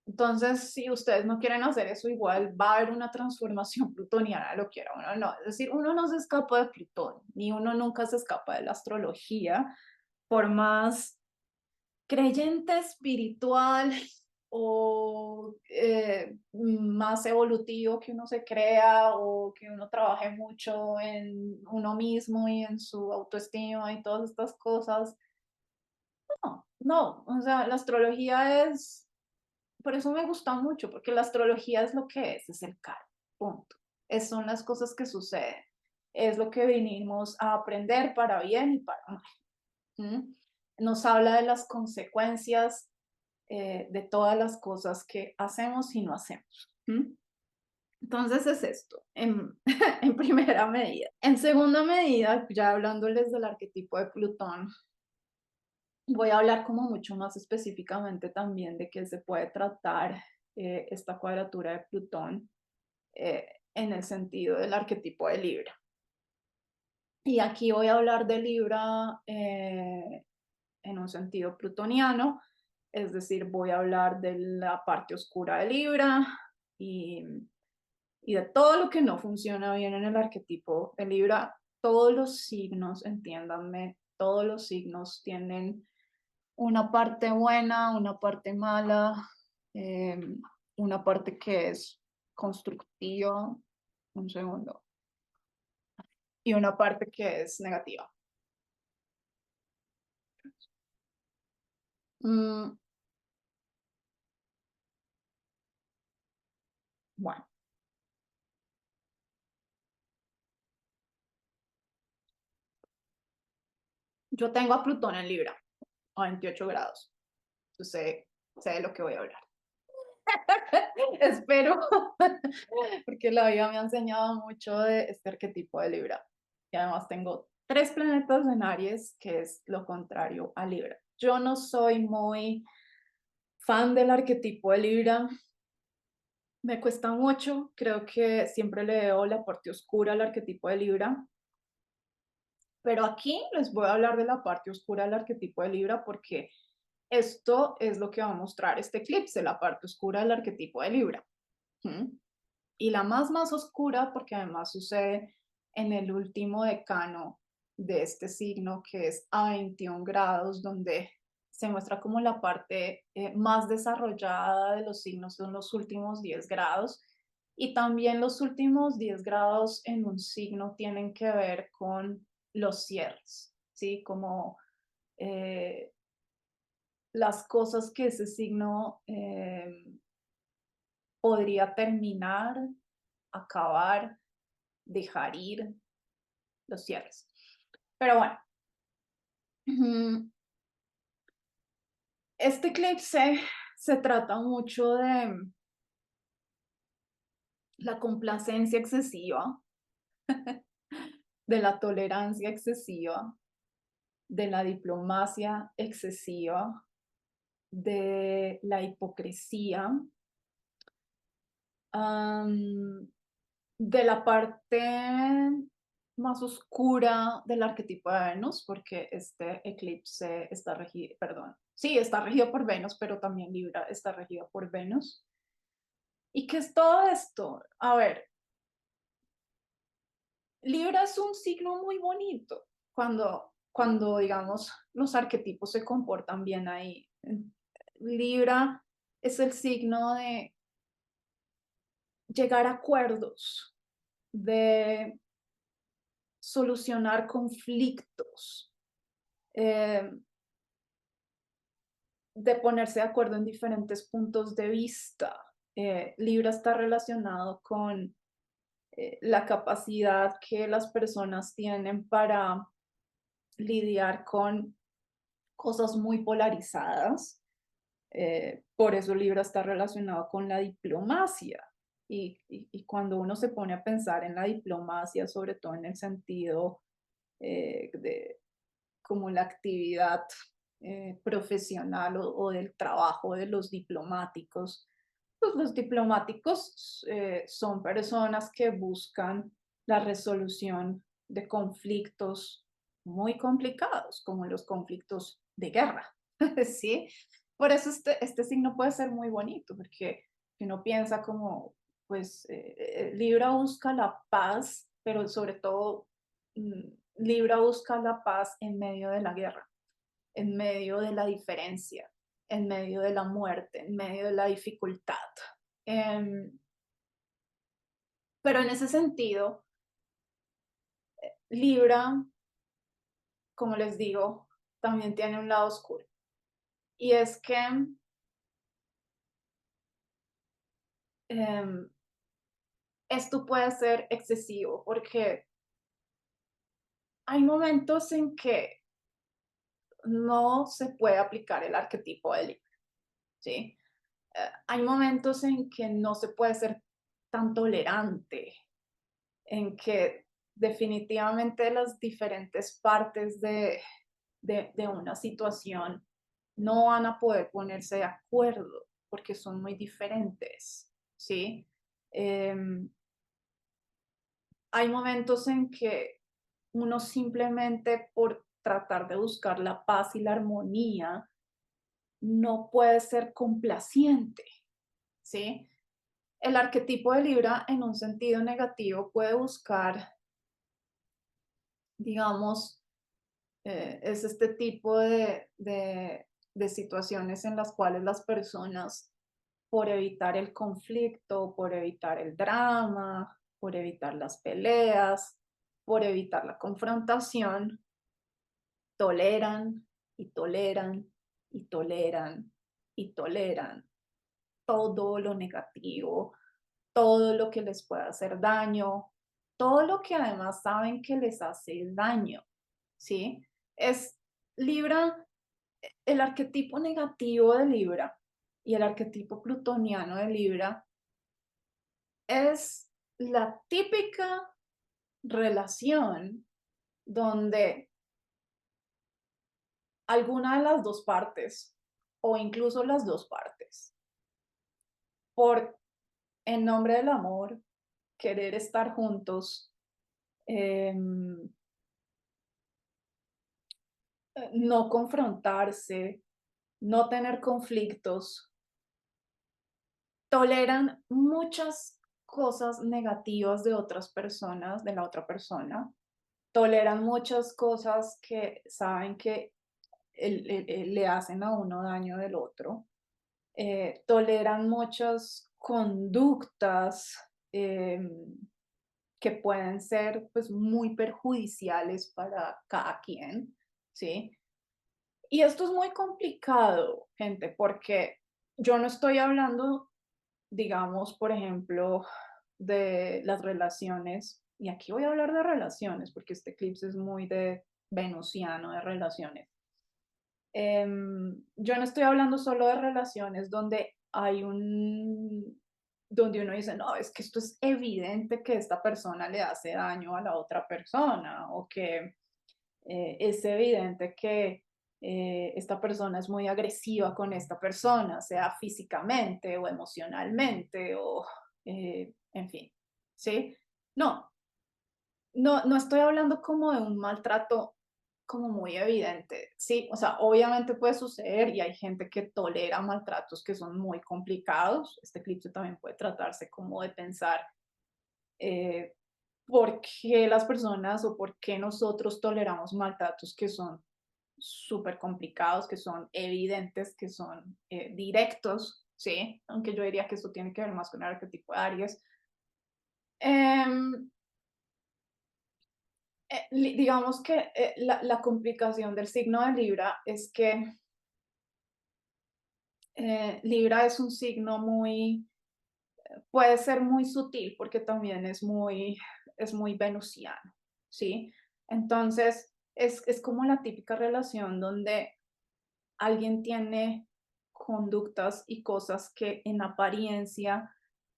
Entonces, si ustedes no quieren hacer eso, igual va a haber una transformación plutoniana, lo quiera uno o no. Es decir, uno no se escapa de Plutón, ni uno nunca se escapa de la astrología, por más creyente espiritual o más evolutivo que uno se crea o que uno trabaje mucho en uno mismo y en su autoestima y todas estas cosas. No, no, o sea, la astrología es, por eso me gusta mucho, porque la astrología es lo que es el karma, punto. Son las cosas que suceden, es lo que vinimos a aprender para bien y para mal. ¿Mm? Nos habla de las consecuencias de todas las cosas que hacemos y no hacemos. ¿Mm? Entonces es esto, en primera medida. En segunda medida, ya hablándoles del arquetipo de Plutón, voy a hablar como mucho más específicamente también de qué se puede tratar esta cuadratura de Plutón en el sentido del arquetipo de Libra. Y aquí voy a hablar de Libra en un sentido plutoniano, es decir, voy a hablar de la parte oscura de Libra y, y de todo lo que no funciona bien en el arquetipo de Libra. Todos los signos, entiéndanme, todos los signos tienen una parte buena, una parte mala, eh, una parte que es constructiva, un segundo, y una parte que es negativa. Mm, bueno, yo tengo a Plutón en Libra a 28 grados. Entonces, sé de lo que voy a hablar. Espero, porque la vida me ha enseñado mucho de este arquetipo de Libra. Y además tengo 3 planetas en Aries, que es lo contrario a Libra. Yo no soy muy fan del arquetipo de Libra. Me cuesta mucho, creo que siempre le veo la parte oscura al arquetipo de Libra. Pero aquí les voy a hablar de la parte oscura del arquetipo de Libra porque esto es lo que va a mostrar este eclipse, la parte oscura del arquetipo de Libra. ¿Mm? Y la más oscura, porque además sucede en el último decano de este signo, que es a 21 grados, donde se muestra como la parte más desarrollada de los signos son los últimos 10 grados. Y también los últimos 10 grados en un signo tienen que ver con los cierres, ¿sí? Como eh, las cosas que ese signo podría terminar, acabar, dejar ir, los cierres. Pero bueno, este eclipse se trata mucho de la complacencia excesiva, de la tolerancia excesiva, de la diplomacia excesiva, de la hipocresía, de la parte más oscura del arquetipo de Venus, porque este eclipse está regido, perdón, sí, está regido por Venus, pero también Libra está regido por Venus. ¿Y qué es todo esto? A ver, Libra es un signo muy bonito cuando digamos, los arquetipos se comportan bien ahí. Libra es el signo de llegar a acuerdos, de solucionar conflictos, eh, de ponerse de acuerdo en diferentes puntos de vista. Libra está relacionado con la capacidad que las personas tienen para lidiar con cosas muy polarizadas. Por eso Libra está relacionado con la diplomacia. Y cuando uno se pone a pensar en la diplomacia, sobre todo en el sentido de como la actividad profesional o del trabajo de los diplomáticos. Pues los diplomáticos son personas que buscan la resolución de conflictos muy complicados, como los conflictos de guerra, ¿sí? Por eso este signo puede ser muy bonito, porque uno piensa como, pues, Libra busca la paz, pero sobre todo Libra busca la paz en medio de la guerra, en medio de la diferencia, en medio de la muerte, en medio de la dificultad. Em, pero en ese sentido, Libra, como les digo, también tiene un lado oscuro. Y es que em, esto puede ser excesivo porque hay momentos en que no se puede aplicar el arquetipo de Libra, ¿sí? Hay momentos en que no se puede ser tan tolerante, en que definitivamente las diferentes partes de una situación no van a poder ponerse de acuerdo porque son muy diferentes, ¿sí? Em, Hay momentos en que uno simplemente por tratar de buscar la paz y la armonía no puede ser complaciente, ¿sí? El arquetipo de Libra en un sentido negativo puede buscar, digamos, es este tipo de situaciones en las cuales las personas, por evitar el conflicto, por evitar el drama, por evitar las peleas, por evitar la confrontación, toleran y toleran y toleran y toleran todo lo negativo, todo lo que les pueda hacer daño, todo lo que además saben que les hace daño, ¿sí? Es Libra, el arquetipo negativo de Libra y el arquetipo plutoniano de Libra es la típica relación donde alguna de las dos partes o incluso las dos partes, por en nombre del amor, querer estar juntos, em, no confrontarse, no tener conflictos, toleran muchas cosas negativas de otras personas, de la otra persona, toleran muchas cosas que saben que le hacen a uno daño del otro, toleran muchas conductas que pueden ser pues muy perjudiciales para cada quien, ¿sí? Y esto es muy complicado, gente, porque yo no estoy hablando, digamos, por ejemplo, de las relaciones, y aquí voy a hablar de relaciones, porque este eclipse es muy de venusiano, de relaciones. Yo no estoy hablando solo de relaciones donde donde uno dice, no, es que esto es evidente que esta persona le hace daño a la otra persona, o que es evidente que esta persona es muy agresiva con esta persona, sea físicamente o emocionalmente o, en fin, ¿sí? No, no estoy hablando como de un maltrato como muy evidente, ¿sí? O sea, obviamente puede suceder y hay gente que tolera maltratos que son muy complicados. Este eclipse también puede tratarse como de pensar eh, por qué las personas o por qué nosotros toleramos maltratos que son súper complicados, que son evidentes, que son directos, ¿sí? Aunque yo diría que esto tiene que ver más con el arquetipo de Aries. Em, digamos que la complicación del signo de Libra es que Libra es un signo muy, puede ser muy sutil porque también es muy venusiano, ¿sí? Entonces, es como la típica relación donde alguien tiene conductas y cosas que en apariencia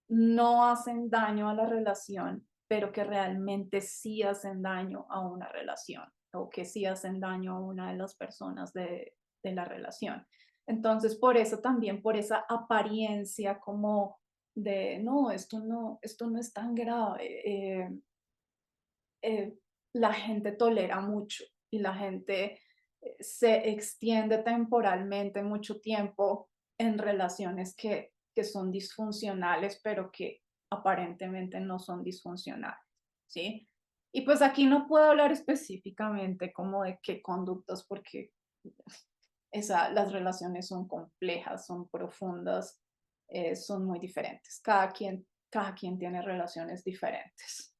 no hacen daño a la relación, pero que realmente sí hacen daño a una relación o que sí hacen daño a una de las personas de la relación. Entonces, por eso también, por esa apariencia como de, no, esto no es tan grave, la gente tolera mucho y la gente se extiende temporalmente mucho tiempo en relaciones que son disfuncionales, pero que aparentemente no son disfuncionales, ¿sí? Y pues aquí no puedo hablar específicamente como de qué conductas, porque las relaciones son complejas, son profundas, son muy diferentes. Cada quien tiene relaciones diferentes.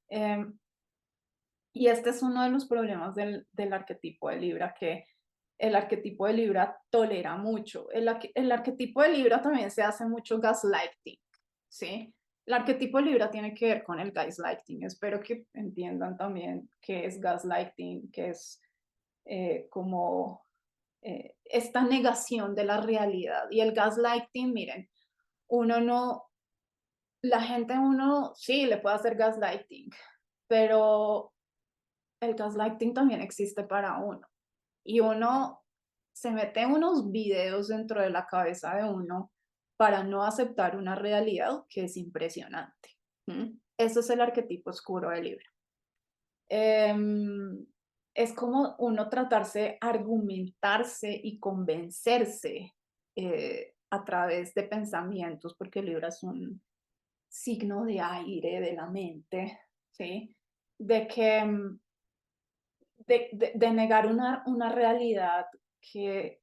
Y este es uno de los problemas del arquetipo de Libra, que el arquetipo de Libra tolera mucho. El arquetipo de Libra también se hace mucho gaslighting, ¿sí? El arquetipo de Libra tiene que ver con el gaslighting. Espero que entiendan también qué es gaslighting, qué es como esta negación de la realidad. Y el gaslighting, miren, uno no, la gente uno sí le puede hacer gaslighting, pero el gaslighting también existe para uno. Y uno se mete unos videos dentro de la cabeza de uno para no aceptar una realidad que es impresionante. ¿Mm? Eso es el arquetipo oscuro del libro. Es como uno tratarse, argumentarse y convencerse a través de pensamientos, porque el libro es un signo de aire de la mente, ¿sí? De que de negar una realidad que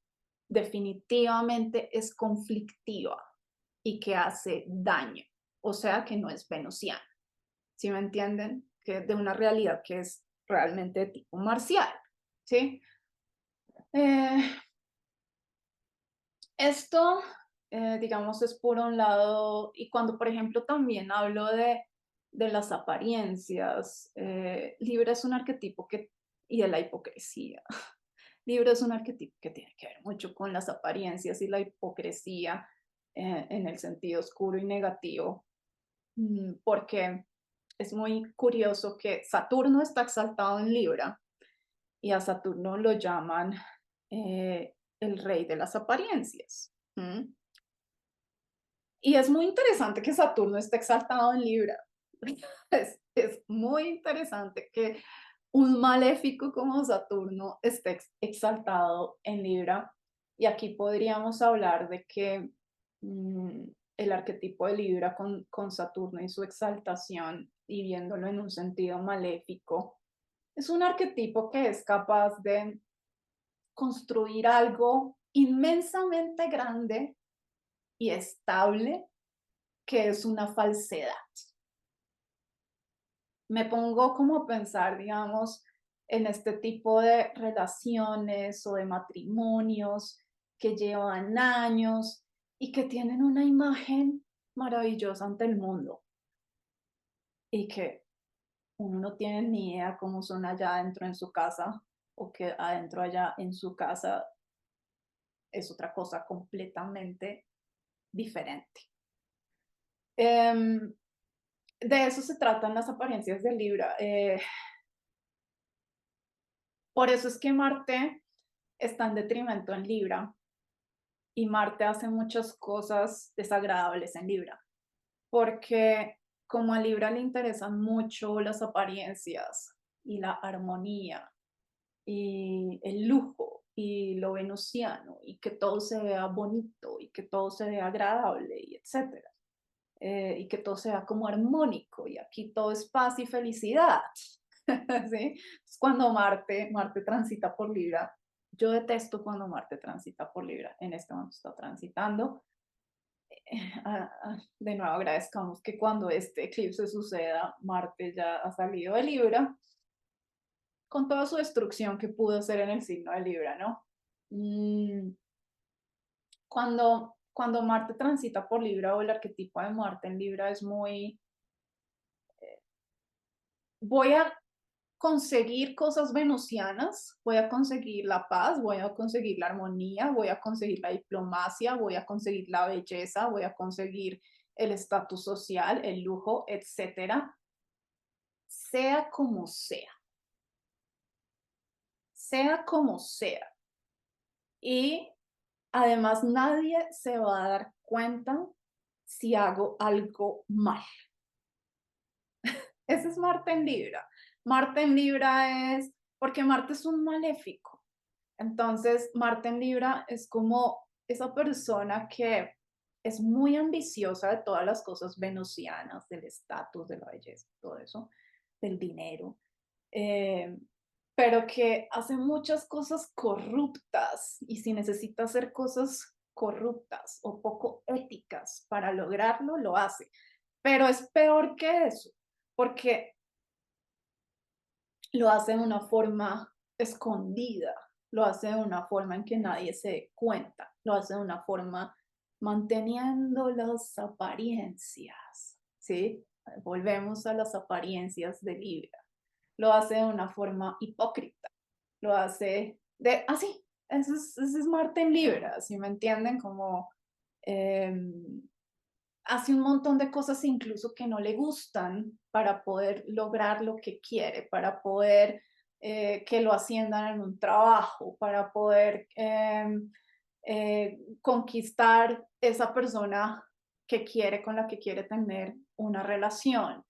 definitivamente es conflictiva y que hace daño, o sea que no es venusiana, ¿sí me entienden? Que de una realidad que es realmente de tipo marcial, ¿sí? Eh, esto, digamos, es por un lado, y cuando, por ejemplo, también hablo de las apariencias, Libra es un arquetipo y de la hipocresía. Libra es un arquetipo que tiene que ver mucho con las apariencias y la hipocresía en el sentido oscuro y negativo, porque es muy curioso que Saturno está exaltado en Libra y a Saturno lo llaman el rey de las apariencias. Y es muy interesante que Saturno esté exaltado en Libra. Es muy interesante que un maléfico como Saturno esté exaltado en Libra. Y aquí podríamos hablar de que mm, el arquetipo de Libra con Saturno y su exaltación y viéndolo en un sentido maléfico, es un arquetipo que es capaz de construir algo inmensamente grande y estable, que es una falsedad. Me pongo como a pensar, digamos, en este tipo de relaciones o de matrimonios que llevan años y que tienen una imagen maravillosa ante el mundo y que uno no tiene ni idea cómo son allá adentro en su casa o que adentro allá en su casa es otra cosa completamente diferente. Em, de eso se tratan las apariencias del Libra. Por eso es que Marte está en detrimento en Libra y Marte hace muchas cosas desagradables en Libra, porque como a Libra le interesan mucho las apariencias y la armonía y el lujo y lo venusiano y que todo se vea bonito y que todo se vea agradable y etcétera. Y que todo sea como armónico y aquí todo es paz y felicidad. ¿Sí? Cuando Marte transita por Libra, yo detesto cuando Marte transita por Libra, en este momento está transitando. De nuevo agradezcamos que cuando este eclipse suceda, Marte ya ha salido de Libra, con toda su destrucción que pudo hacer en el signo de Libra, ¿no? Mm, cuando Marte transita por Libra o el arquetipo de Marte en Libra es muy, voy a conseguir cosas venusianas, voy a conseguir la paz, voy a conseguir la armonía, voy a conseguir la diplomacia, voy a conseguir la belleza, voy a conseguir el estatus social, el lujo, etcétera, sea como sea, sea como sea. Y además nadie se va a dar cuenta si hago algo mal. Ese es Marte en Libra. Marte en Libra es, porque Marte es un maléfico. Entonces, Marte en Libra es como esa persona que es muy ambiciosa de todas las cosas venusianas, del estatus, de la belleza, todo eso, del dinero, eh, pero que hace muchas cosas corruptas y si necesita hacer cosas corruptas o poco éticas para lograrlo, lo hace. Pero es peor que eso, porque lo hace de una forma escondida, lo hace de una forma en que nadie se dé cuenta, lo hace de una forma manteniendo las apariencias, ¿sí? Volvemos a las apariencias de Libra. Lo hace de una forma hipócrita, lo hace de, así, ese es Marte en Libra, ¿sí me entienden? Como hace un montón de cosas incluso que no le gustan para poder lograr lo que quiere, para poder que lo asciendan en un trabajo, para poder conquistar esa persona que quiere, con la que quiere tener una relación,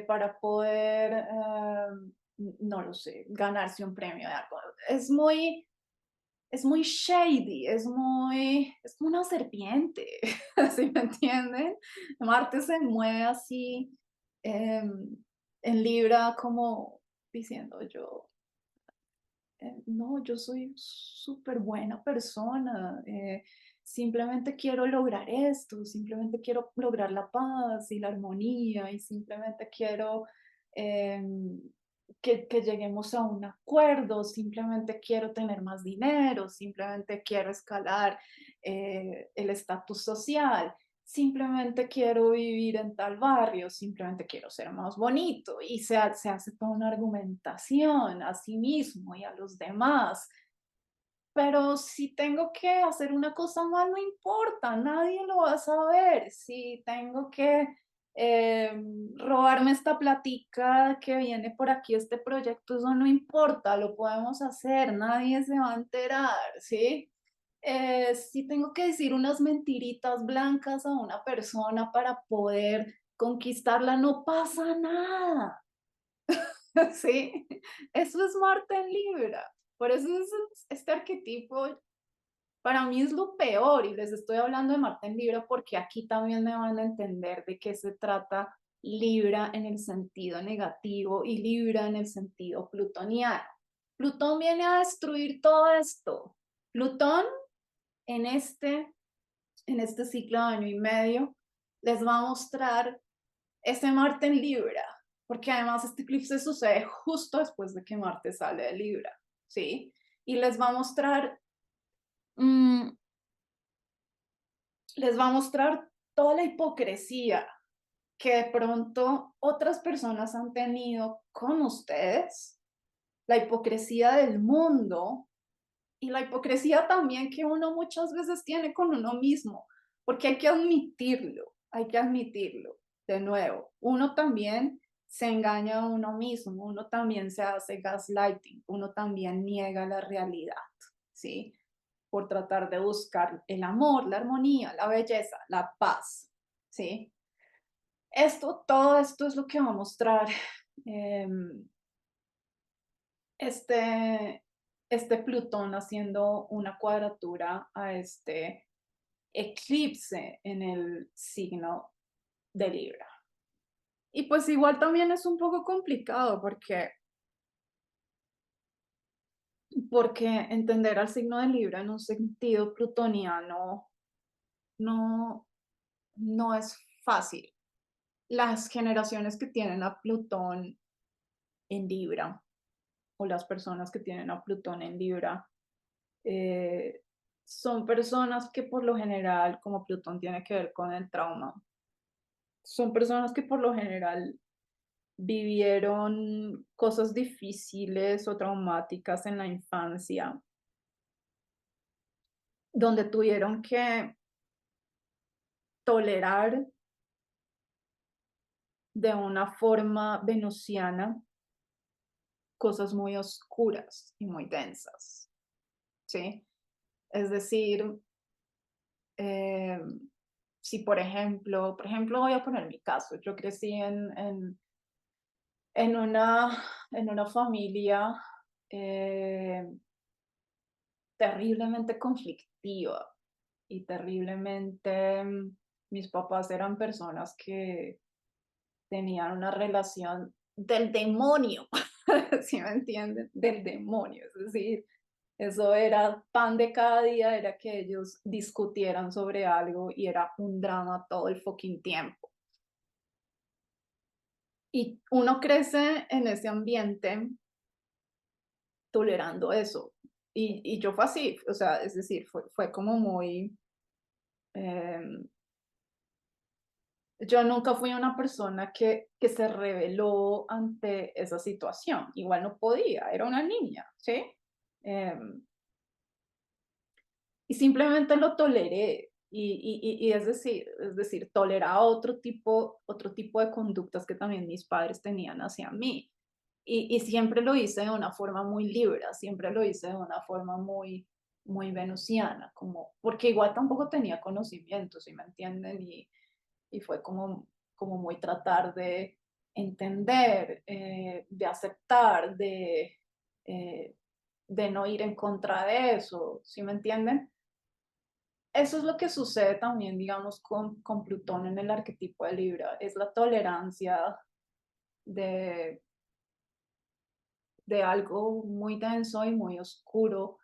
para poder, no lo sé, ganarse un premio de algo. Es muy shady, es como una serpiente, ¿sí me entienden? Marte se mueve así en Libra como diciendo yo, no, yo soy súper buena persona, simplemente quiero lograr esto, simplemente quiero lograr la paz y la armonía y simplemente quiero em, que lleguemos a un acuerdo, simplemente quiero tener más dinero, simplemente quiero escalar el estatus social, simplemente quiero vivir en tal barrio, simplemente quiero ser más bonito y se hace toda una argumentación a sí mismo y a los demás. Pero si tengo que hacer una cosa mal, no importa, nadie lo va a saber. Si tengo que robarme esta platica que viene por aquí, este proyecto, eso no importa, lo podemos hacer, nadie se va a enterar, ¿sí? Si tengo que decir unas mentiritas blancas a una persona para poder conquistarla, no pasa nada. Sí, eso es Marte en Libra. Por eso este arquetipo para mí es lo peor y les estoy hablando de Marte en Libra porque aquí también me van a entender de qué se trata Libra en el sentido negativo y Libra en el sentido plutoniano. Plutón viene a destruir todo esto. Plutón en en este ciclo de año y medio les va a mostrar ese Marte en Libra, porque además este eclipse sucede justo después de que Marte sale de Libra, ¿sí? Y mm, les va a mostrar toda la hipocresía que de pronto otras personas han tenido con ustedes, la hipocresía del mundo y la hipocresía también que uno muchas veces tiene con uno mismo, porque hay que admitirlo. De nuevo, uno también se engaña a uno mismo, uno también se hace gaslighting, uno también niega la realidad, ¿sí? Por tratar de buscar el amor, la armonía, la belleza, la paz, ¿sí? Todo esto es lo que va a mostrar eh, este, este Plutón haciendo una cuadratura a este eclipse en el signo de Libra. Y pues igual también es un poco complicado porque entender al signo de Libra en un sentido plutoniano no, no es fácil. Las generaciones que tienen a Plutón en Libra o las personas que tienen a Plutón en Libra eh, son personas que por lo general, como Plutón tiene que ver con el trauma, son personas que por lo general vivieron cosas difíciles o traumáticas en la infancia, donde tuvieron que tolerar de una forma venusiana cosas muy oscuras y muy densas, ¿sí? Es decir, eh, si por ejemplo, voy a poner mi caso, yo crecí en una familia eh, terriblemente conflictiva y terriblemente, mis papás eran personas que tenían una relación del demonio, ¿sí me entienden? Del demonio, es decir, eso era pan de cada día, era que ellos discutieran sobre algo y era un drama todo el fucking tiempo. Y uno crece en ese ambiente tolerando eso. Y yo fue así, o sea, es decir, fue como muy... em, yo nunca fui una persona que se rebeló ante esa situación. Igual no podía, era una niña, ¿sí? Em, y simplemente lo toleré. Y es decir, toleraba otro tipo de conductas que también mis padres tenían hacia mí. Y siempre lo hice de una forma muy libre, siempre lo hice de una forma muy, muy venusiana, como, porque igual tampoco tenía conocimiento, ¿sí me entienden? Y fue como muy tratar de entender, de aceptar, eh, de no ir en contra de eso, ¿sí me entienden? Eso es lo que sucede también, digamos, con Plutón en el arquetipo de Libra, es la tolerancia de, de algo muy denso y muy oscuro.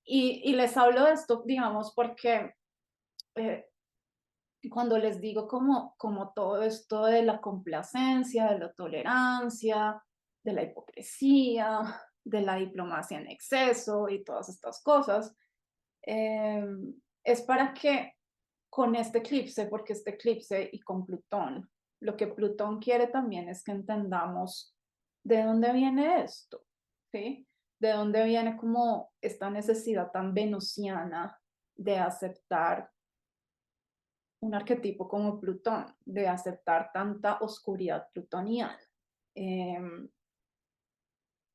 Y les hablo de esto, digamos, porque eh, cuando les digo como todo esto de la complacencia, de la tolerancia, de la hipocresía, de la diplomacia en exceso y todas estas cosas, es para que con este eclipse, porque este eclipse y con Plutón, lo que Plutón quiere también es que entendamos de dónde viene esto, ¿sí? De dónde viene como esta necesidad tan venusiana de aceptar un arquetipo como Plutón, de aceptar tanta oscuridad plutoniana, em,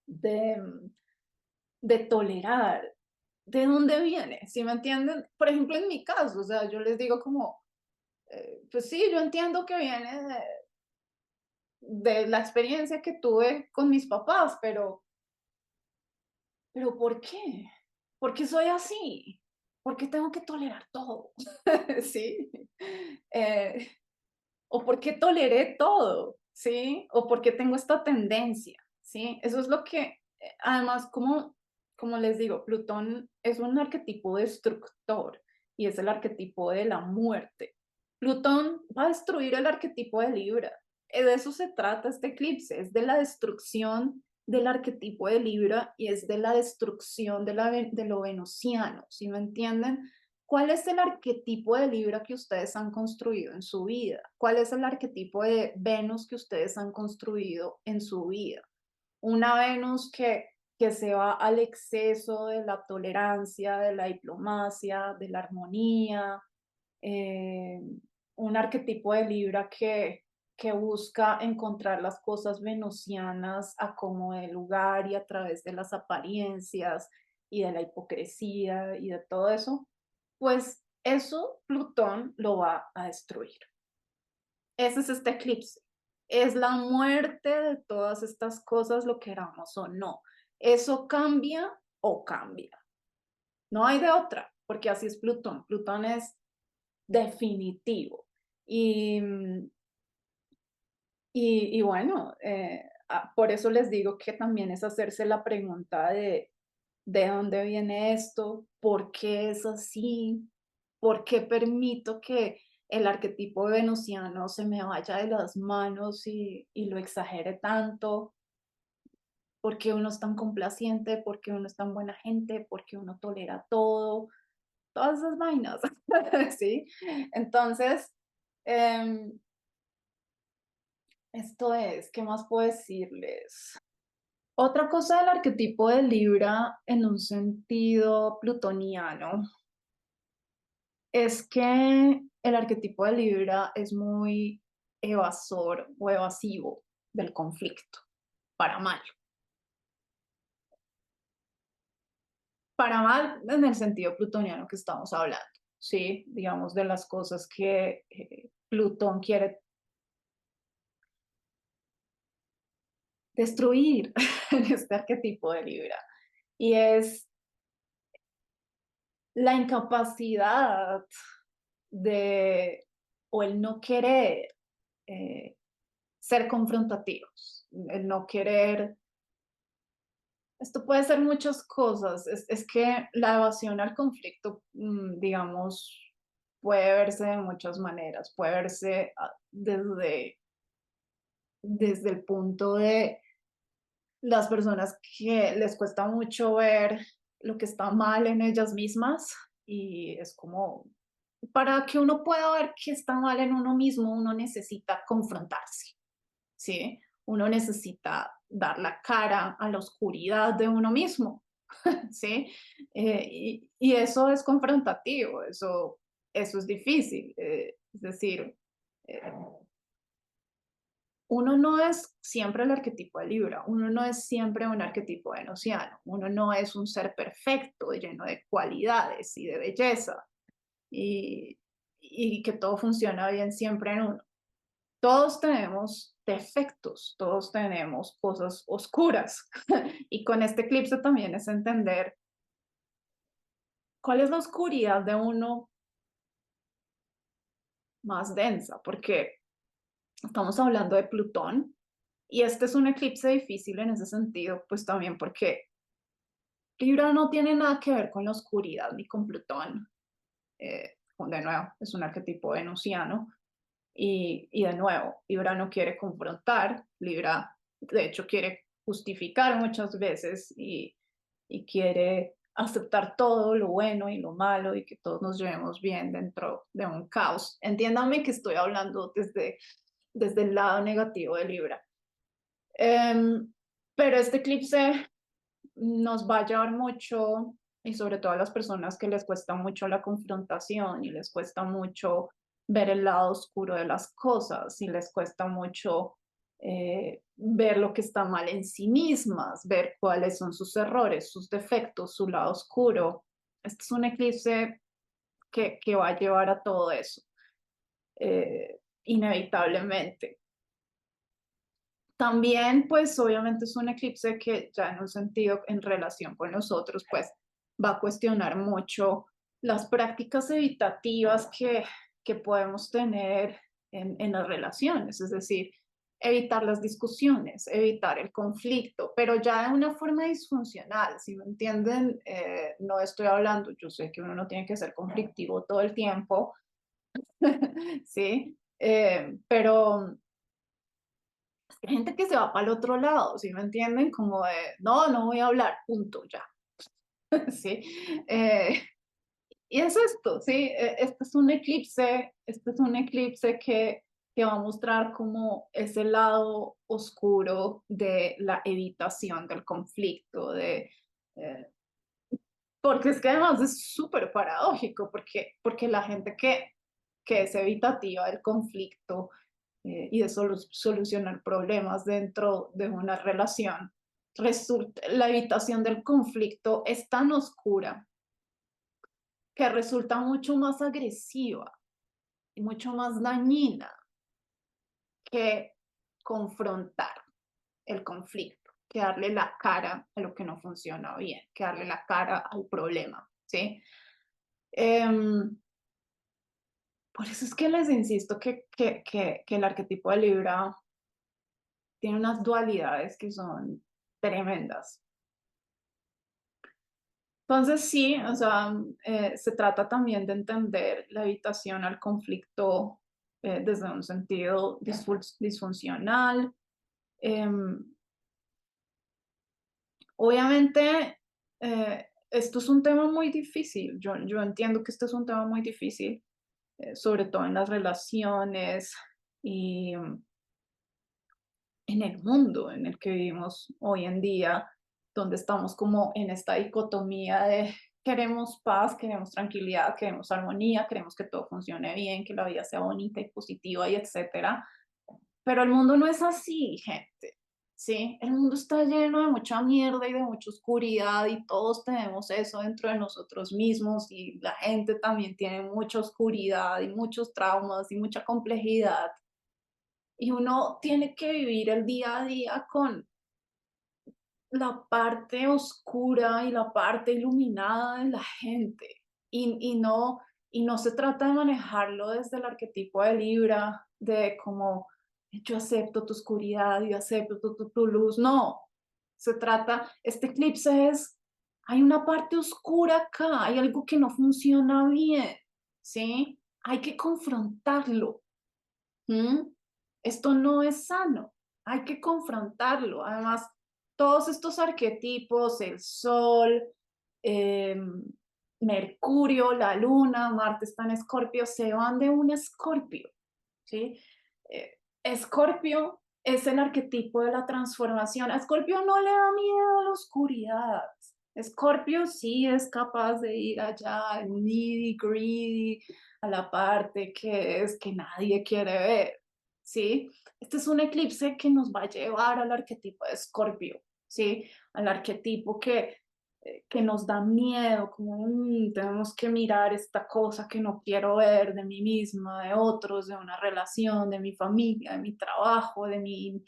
de, de tolerar. ¿De dónde viene? ¿Sí me entienden? Por ejemplo, en mi caso, o sea, yo les digo como, pues sí, yo entiendo que viene de la experiencia que tuve con mis papás, pero ¿por qué? ¿Por qué soy así? ¿Por qué tengo que tolerar todo? ¿Sí? Eh, ¿O por qué toleré todo? ¿Sí? ¿O por qué tengo esta tendencia? ¿Sí? Eso es lo que, además, como les digo, Plutón es un arquetipo destructor y es el arquetipo de la muerte. Plutón va a destruir el arquetipo de Libra. De eso se trata este eclipse, es de la destrucción del arquetipo de Libra y es de la destrucción de lo venusiano, ¿sí me entienden? ¿Cuál es el arquetipo de Libra que ustedes han construido en su vida? ¿Cuál es el arquetipo de Venus que ustedes han construido en su vida? Una Venus que se va al exceso de la tolerancia, de la diplomacia, de la armonía, eh, un arquetipo de Libra que busca encontrar las cosas venusianas a como de lugar y a través de las apariencias y de la hipocresía y de todo eso, pues eso Plutón lo va a destruir. Ese es este eclipse. Es la muerte de todas estas cosas, lo queramos o no. Eso cambia o cambia. No hay de otra, porque así es Plutón. Plutón es definitivo. Y, y bueno, por eso les digo que también es hacerse la pregunta de dónde viene esto, por qué es así, por qué permito que el arquetipo venusiano se me vaya de las manos y lo exagere tanto, por qué uno es tan complaciente, por qué uno es tan buena gente, por qué uno tolera todo, todas esas vainas, ¿sí? Entonces, em, esto es, ¿qué más puedo decirles? Otra cosa del arquetipo de Libra en un sentido plutoniano es que el arquetipo de Libra es muy evasor o evasivo del conflicto, para mal. para mal en el sentido plutoniano que estamos hablando, ¿sí? Digamos de las cosas que Plutón quiere destruir en este arquetipo de Libra. Y es la incapacidad de, o el no querer eh, ser confrontativos, el no querer, esto puede ser muchas cosas, es que la evasión al conflicto, digamos, puede verse de muchas maneras, puede verse desde el punto de las personas que les cuesta mucho ver lo que está mal en ellas mismas y es como, para que uno pueda ver que está mal en uno mismo, uno necesita confrontarse, ¿sí? Uno necesita dar la cara a la oscuridad de uno mismo, ¿sí? Y eso es confrontativo, eso es difícil, es decir, eh, uno no es siempre el arquetipo de Libra, uno no es siempre un arquetipo venusiano, uno no es un ser perfecto, lleno de cualidades y de belleza, y, y que todo funciona bien siempre en uno. Todos tenemos defectos, todos tenemos cosas oscuras, y con este eclipse también es entender cuál es la oscuridad de uno más densa, porque estamos hablando de Plutón, y este es un eclipse difícil en ese sentido, pues también porque Libra no tiene nada que ver con la oscuridad ni con Plutón. De nuevo, es un arquetipo venusiano. Y de nuevo, Libra no quiere confrontar, Libra de hecho quiere justificar muchas veces y quiere aceptar todo lo bueno y lo malo y que todos nos llevemos bien dentro de un caos. Entiéndame que estoy hablando desde el lado negativo de Libra. Pero este eclipse nos va a llevar mucho, y sobre todo a las personas que les cuesta mucho la confrontación y les cuesta mucho ver el lado oscuro de las cosas y les cuesta mucho ver lo que está mal en sí mismas, ver cuáles son sus errores, sus defectos, su lado oscuro. Este es un eclipse que va a llevar a todo eso, inevitablemente. También, pues obviamente es un eclipse que ya en un sentido en relación con nosotros, pues va a cuestionar mucho las prácticas evitativas que podemos tener en las relaciones, es decir, evitar las discusiones, evitar el conflicto, pero ya de una forma disfuncional, si me entienden, no estoy hablando, yo sé que uno no tiene que ser conflictivo todo el tiempo, ¿sí? Pero hay gente que se va para el otro lado, ¿sí me entienden? Como de, no, no voy a hablar, punto, ya, ¿sí? Eh, y es esto, ¿sí? Este es un eclipse que va a mostrar como ese lado oscuro de la evitación del conflicto, eh, porque es que además es súper paradójico, porque la gente que es evitativa del conflicto y de solucionar problemas dentro de una relación, la evitación del conflicto es tan oscura que resulta mucho más agresiva y mucho más dañina que confrontar el conflicto, que darle la cara a lo que no funciona bien, que darle la cara al problema, ¿sí? Um, por eso es que les insisto que el arquetipo de Libra tiene unas dualidades que son tremendas. Entonces sí, o sea, se trata también de entender la evitación al conflicto desde un sentido disfuncional. Em, obviamente, esto es un tema muy difícil. Yo entiendo que esto es un tema muy difícil, sobre todo en las relaciones y en el mundo en el que vivimos hoy en día, donde estamos como en esta dicotomía de queremos paz, queremos tranquilidad, queremos armonía, queremos que todo funcione bien, que la vida sea bonita y positiva y etcétera. Pero el mundo no es así, gente. ¿sí? El mundo está lleno de mucha mierda y de mucha oscuridad y todos tenemos eso dentro de nosotros mismos y la gente también tiene mucha oscuridad y muchos traumas y mucha complejidad. Y uno tiene que vivir el día a día con la parte oscura y la parte iluminada de la gente. Y no se trata de manejarlo desde el arquetipo de Libra, de como yo acepto tu oscuridad, yo acepto tu luz. No, se trata, este eclipse es, hay una parte oscura acá, hay algo que no funciona bien, ¿sí? Hay que confrontarlo. ¿Mm? Esto no es sano, hay que confrontarlo. Además, todos estos arquetipos, el sol, em, Mercurio, la luna, Marte está en Escorpio, se van de un Escorpio, ¿sí? Escorpio es el arquetipo de la transformación. A Escorpio no le da miedo a la oscuridad. Escorpio sí es capaz de ir allá al nitty gritty, a la parte que es que nadie quiere ver, ¿sí? Este es un eclipse que nos va a llevar al arquetipo de Escorpio, ¿sí? Al arquetipo que nos da miedo, como tenemos que mirar esta cosa que no quiero ver de mí misma, de otros, de una relación, de mi familia, de mi trabajo, de mi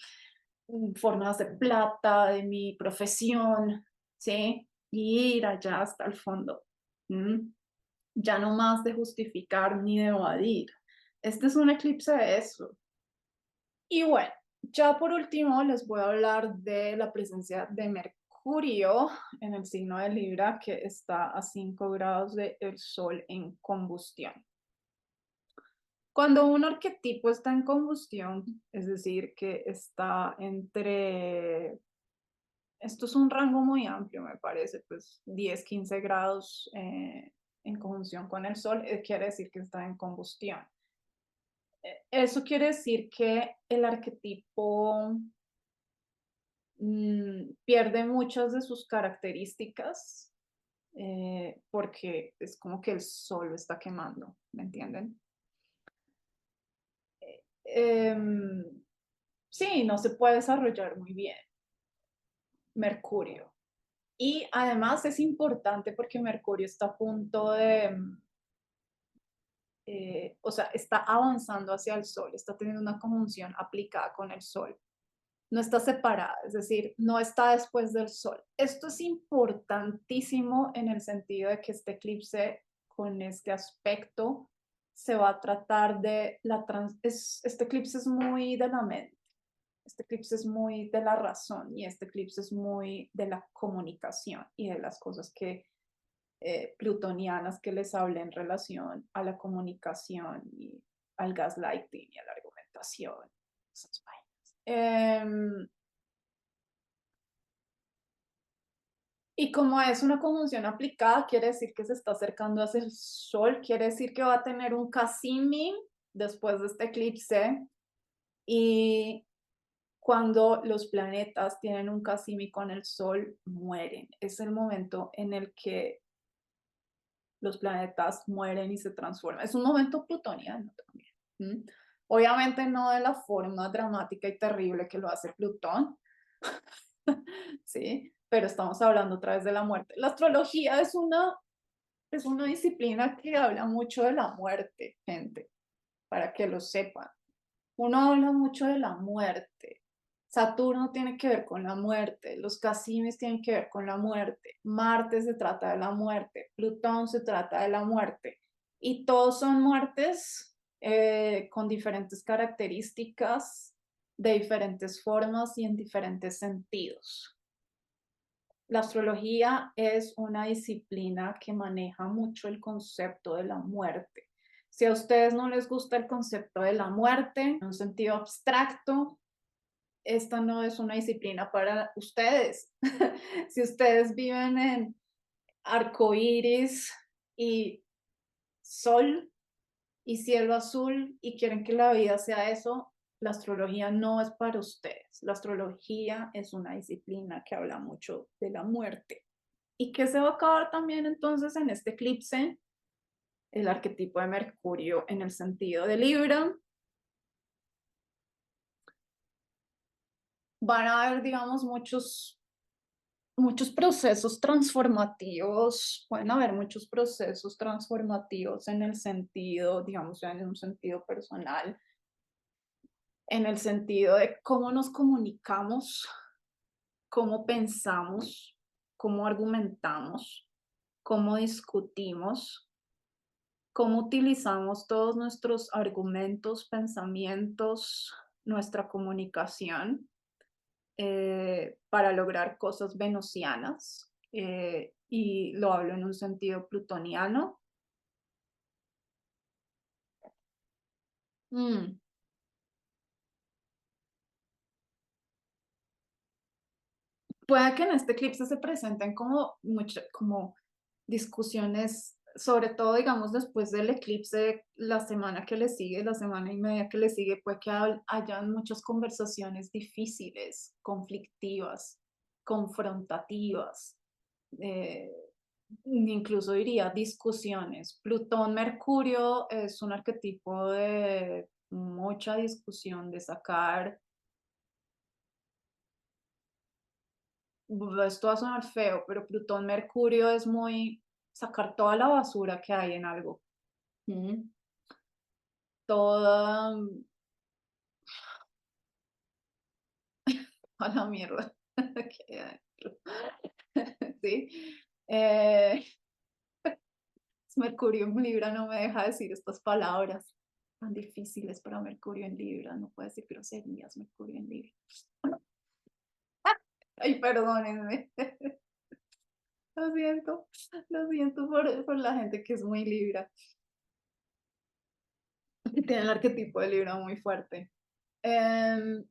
formas de plata, de mi profesión, ¿sí? Y ir allá hasta el fondo. ¿Mm? Ya no más de justificar ni de evadir. Este es un eclipse de eso. Y bueno, ya por último les voy a hablar de la presencia de Mercurio en el signo de Libra, que está a 5 grados del Sol en combustión. Cuando un arquetipo está en combustión, es decir, que está entre, esto es un rango muy amplio, me parece, pues 10, 15 grados en conjunción con el Sol, quiere decir que está en combustión. Eso quiere decir que el arquetipo pierde muchas de sus características porque es como que el sol lo está quemando, ¿me entienden? Em, sí, no se puede desarrollar muy bien Mercurio. Y además es importante porque Mercurio está a punto de, o sea, está avanzando hacia el Sol, está teniendo una conjunción aplicada con el Sol. No está separada, es decir, no está después del Sol. Esto es importantísimo en el sentido de que este eclipse con este aspecto se va a tratar de este eclipse es muy de la mente, este eclipse es muy de la razón y este eclipse es muy de la comunicación y de las cosas que plutonianas que les hablé en relación a la comunicación y al gaslighting y a la argumentación. Esas vainas. Y como es una conjunción aplicada, quiere decir que se está acercando hacia el Sol, quiere decir que va a tener un casimi después de este eclipse. Y cuando los planetas tienen un casimi con el Sol, mueren. Es el momento en el que los planetas mueren y se transforman. Es un momento plutoniano también. ¿Mm? Obviamente no de la forma dramática y terrible que lo hace Plutón, ¿sí? Pero estamos hablando otra vez de la muerte. La astrología es una disciplina que habla mucho de la muerte, gente, para que lo sepan. Uno habla mucho de la muerte. Saturno tiene que ver con la muerte, los casimes tienen que ver con la muerte, Marte se trata de la muerte, Plutón se trata de la muerte. Y todos son muertes con diferentes características, de diferentes formas y en diferentes sentidos. La astrología es una disciplina que maneja mucho el concepto de la muerte. Si a ustedes no les gusta el concepto de la muerte en un sentido abstracto, esta no es una disciplina para ustedes. Si ustedes viven en arcoíris y sol y cielo azul y quieren que la vida sea eso, la astrología no es para ustedes. La astrología es una disciplina que habla mucho de la muerte. ¿Y qué se va a acabar también entonces en este eclipse? El arquetipo de Mercurio en el sentido de Libra. van a haber, digamos, muchos procesos transformativos, pueden haber muchos procesos transformativos en el sentido, digamos, ya en un sentido personal, en el sentido de cómo nos comunicamos, cómo pensamos, cómo argumentamos, cómo discutimos, cómo utilizamos todos nuestros argumentos, pensamientos, nuestra comunicación para lograr cosas venusianas. Y lo hablo en un sentido plutoniano. Mm, Puede que en este eclipse se presenten como discusiones, sobre todo, digamos, después del eclipse, la semana que le sigue, la semana y media que le sigue, puede que hayan muchas conversaciones difíciles, conflictivas, confrontativas, eh, incluso diría discusiones. Plutón, Mercurio es un arquetipo de mucha discusión, de sacar, esto va a sonar feo, pero Plutón, Mercurio es muy sacar toda la basura que hay en algo. ¿Mm? Toda a la mierda que hay adentro. Sí. Eh, Mercurio en Libra no me deja decir estas palabras tan difíciles para Mercurio en Libra. No puede decir groserías, Mercurio en Libra. Ay, perdónenme. Lo siento por la gente que es muy Libra, que tiene el arquetipo de Libra muy fuerte. Em,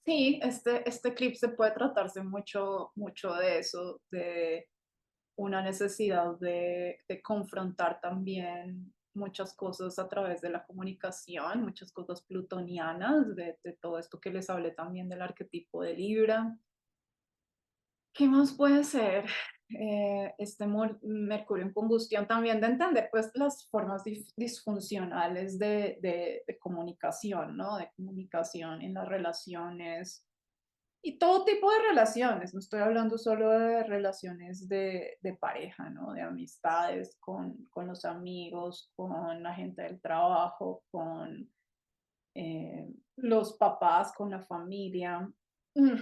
sí, este eclipse puede tratarse mucho de eso, de una necesidad de confrontar también muchas cosas a través de la comunicación, muchas cosas plutonianas, de todo esto que les hablé también del arquetipo de Libra. ¿Qué más puede ser? Este Mercurio en combustión también de entender pues las formas disfuncionales de comunicación, ¿no? De comunicación en las relaciones y todo tipo de relaciones. No estoy hablando solo de relaciones de pareja, ¿no? De amistades con los amigos, con la gente del trabajo, con los papás, con la familia. Mm,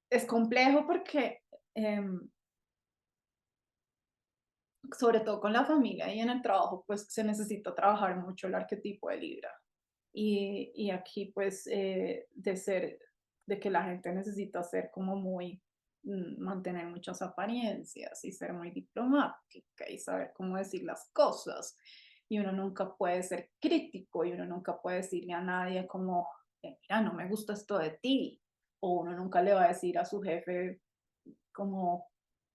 es complejo porque, em, sobre todo con la familia y en el trabajo, pues se necesita trabajar mucho el arquetipo de Libra. Y aquí, pues, de que la gente necesita ser como muy, mantener muchas apariencias y ser muy diplomática y saber cómo decir las cosas. Y uno nunca puede ser crítico y uno nunca puede decirle a nadie como, mira, no me gusta esto de ti. O uno nunca le va a decir a su jefe como,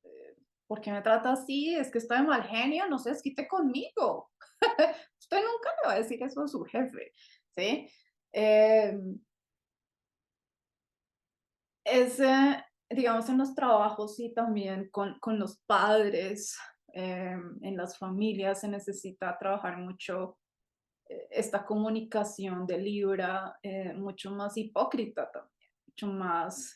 eh, ¿por qué me trata así? Es que está de mal genio, no se desquite conmigo. Usted nunca le va a decir eso a su jefe, ¿sí? Eh, digamos, en los trabajos y también con los padres, en las familias se necesita trabajar mucho esta comunicación de Libra, mucho más hipócrita también, mucho más...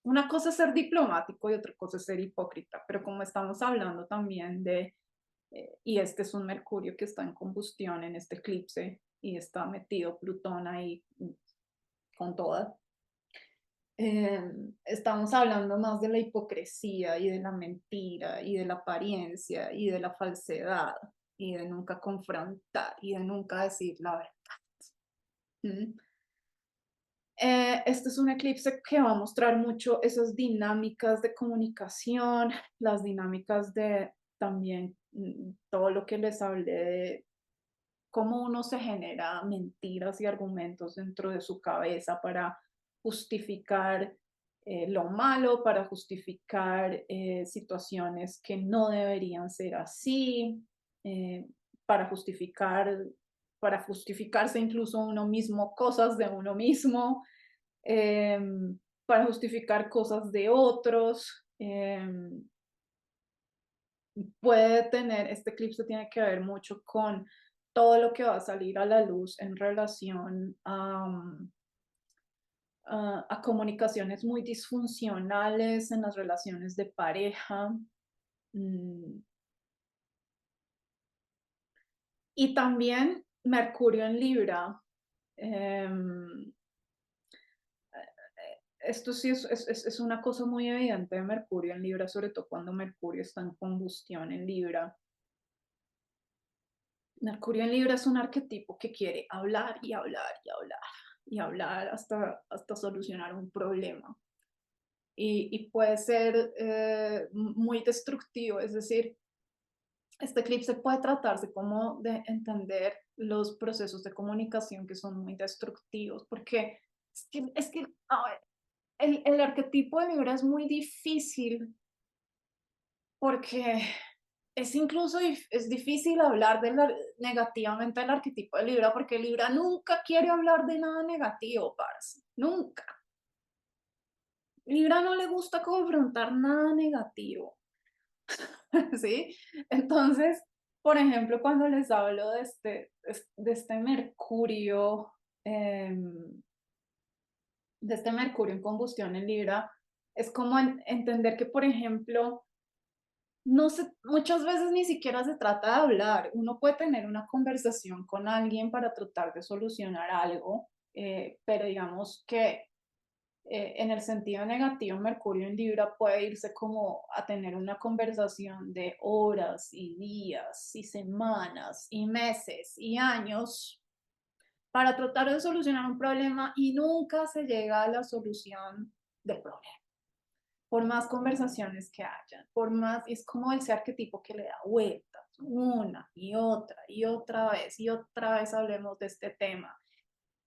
una cosa es ser diplomático y otra cosa es ser hipócrita, pero como estamos hablando también y este es un Mercurio que está en combustión en este eclipse y está metido Plutón ahí con toda, estamos hablando más de la hipocresía y de la mentira y de la apariencia y de la falsedad y de nunca confrontar y de nunca decir la verdad. ¿Mm? Este es un eclipse que va a mostrar mucho esas dinámicas de comunicación, las dinámicas de también todo lo que les hablé de cómo uno se genera mentiras y argumentos dentro de su cabeza para justificar lo malo, para justificar situaciones que no deberían ser así, eh, para justificar, para justificarse incluso uno mismo, cosas de uno mismo, para justificar cosas de otros. puede tener, este eclipse tiene que ver mucho con todo lo que va a salir a la luz en relación a comunicaciones muy disfuncionales en las relaciones de pareja. mm, y también Mercurio en Libra. em, Esto sí es una cosa muy evidente de Mercurio en Libra, sobre todo cuando Mercurio está en combustión en Libra. Mercurio en Libra es un arquetipo que quiere hablar y hablar y hablar y hablar hasta solucionar un problema. Y puede ser muy destructivo, es decir, este eclipse puede tratarse como de entender los procesos de comunicación que son muy destructivos, porque a ver, el arquetipo de Libra es muy difícil porque es incluso es difícil hablar negativamente del arquetipo de Libra, porque Libra nunca quiere hablar de nada negativo, parce, nunca. Libra no le gusta confrontar nada negativo, ¿sí? Entonces, por ejemplo, cuando les hablo de este Mercurio, em, de este Mercurio en combustión en Libra, es como entender que, por ejemplo, no se, muchas veces ni siquiera se trata de hablar. Uno puede tener una conversación con alguien para tratar de solucionar algo, pero digamos que en el sentido negativo, Mercurio en Libra puede irse como a tener una conversación de horas y días y semanas y meses y años para tratar de solucionar un problema y nunca se llega a la solución del problema por más conversaciones que hayan, por más, es como ese arquetipo que le da vueltas una y otra vez hablemos de este tema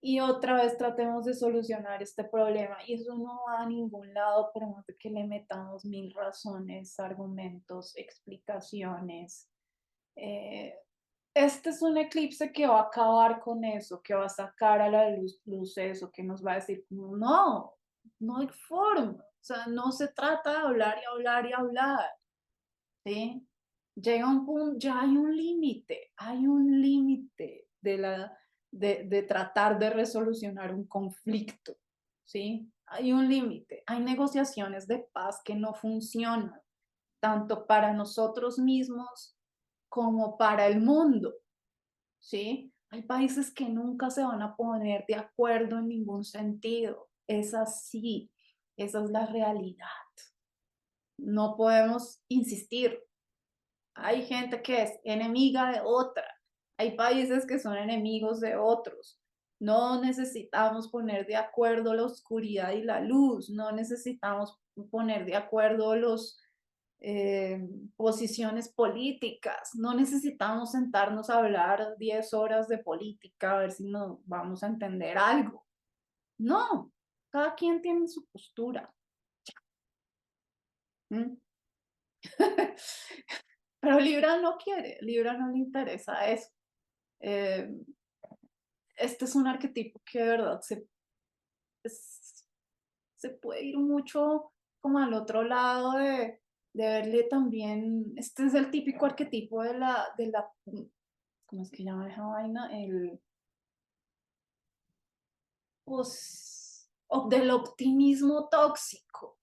y otra vez tratemos de solucionar este problema y eso no va a ningún lado por más de que le metamos mil razones, argumentos, explicaciones. Eh, este es un eclipse que va a acabar con eso, que va a sacar a la luz eso, que nos va a decir, no, no hay forma. O sea, no se trata de hablar y hablar y hablar, ¿sí? Llega un punto, ya hay un límite de tratar de resolucionar un conflicto, ¿sí? Hay un límite, hay negociaciones de paz que no funcionan, tanto para nosotros mismos como para el mundo, ¿sí? Hay países que nunca se van a poner de acuerdo en ningún sentido. Es así, esa es la realidad. No podemos insistir. Hay gente que es enemiga de otra. Hay países que son enemigos de otros. No necesitamos poner de acuerdo la oscuridad y la luz. No necesitamos poner de acuerdo eh, posiciones políticas. No necesitamos sentarnos a hablar 10 horas de política a ver si nos vamos a entender algo. No, cada quien tiene su postura. ¿Mm? Pero Libra no quiere, Libra no le interesa eso. Eh, este es un arquetipo que de verdad es- se puede ir mucho como al otro lado de verle también, este es el típico arquetipo de la, ¿cómo es que llama esa vaina? Del optimismo tóxico.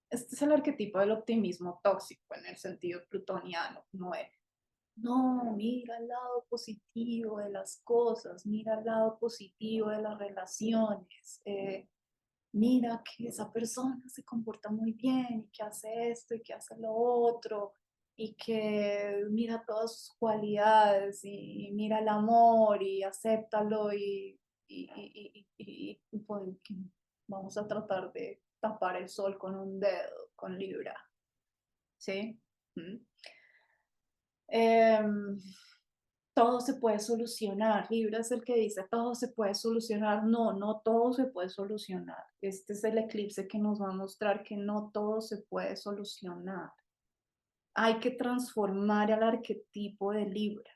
Este es el arquetipo del optimismo tóxico en el sentido plutoniano, como de, no, mira el lado positivo de las cosas, mira el lado positivo de las relaciones, mira que esa persona se comporta muy bien y que hace esto y que hace lo otro y que mira todas sus cualidades y mira el amor y acéptalo y pues, vamos a tratar de tapar el sol con un dedo, con Libra, ¿sí? ¿Mm? Em, todo se puede solucionar. Libra es el que dice todo se puede solucionar. No, no todo se puede solucionar. Este es el eclipse que nos va a mostrar que no todo se puede solucionar. Hay que transformar el arquetipo de Libra.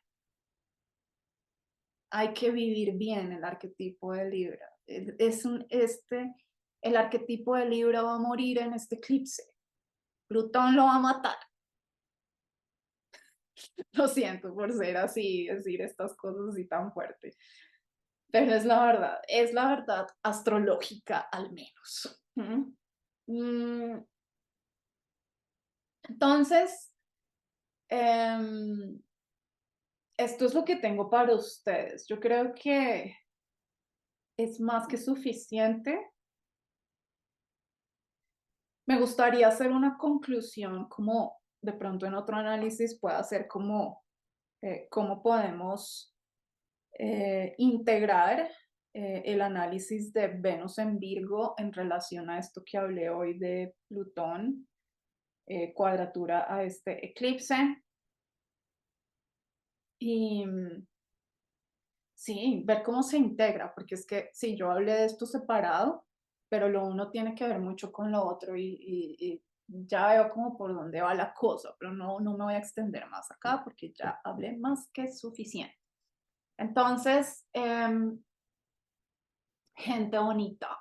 Hay que vivir bien el arquetipo de Libra. El arquetipo de Libra va a morir en este eclipse. Plutón lo va a matar. Lo siento por ser así, decir estas cosas así tan fuerte, pero es la verdad astrológica al menos. ¿Mm? Mm, entonces, em, esto es lo que tengo para ustedes. Yo creo que es más que suficiente. Me gustaría hacer una conclusión como de pronto en otro análisis pueda ser como cómo podemos integrar el análisis de Venus en Virgo en relación a esto que hablé hoy de Plutón, cuadratura a este eclipse. Y sí, ver cómo se integra, porque es que sí, yo hablé de esto separado, pero lo uno tiene que ver mucho con lo otro y ya veo como por dónde va la cosa, pero no me voy a extender más acá porque ya hablé más que suficiente. Entonces, gente bonita,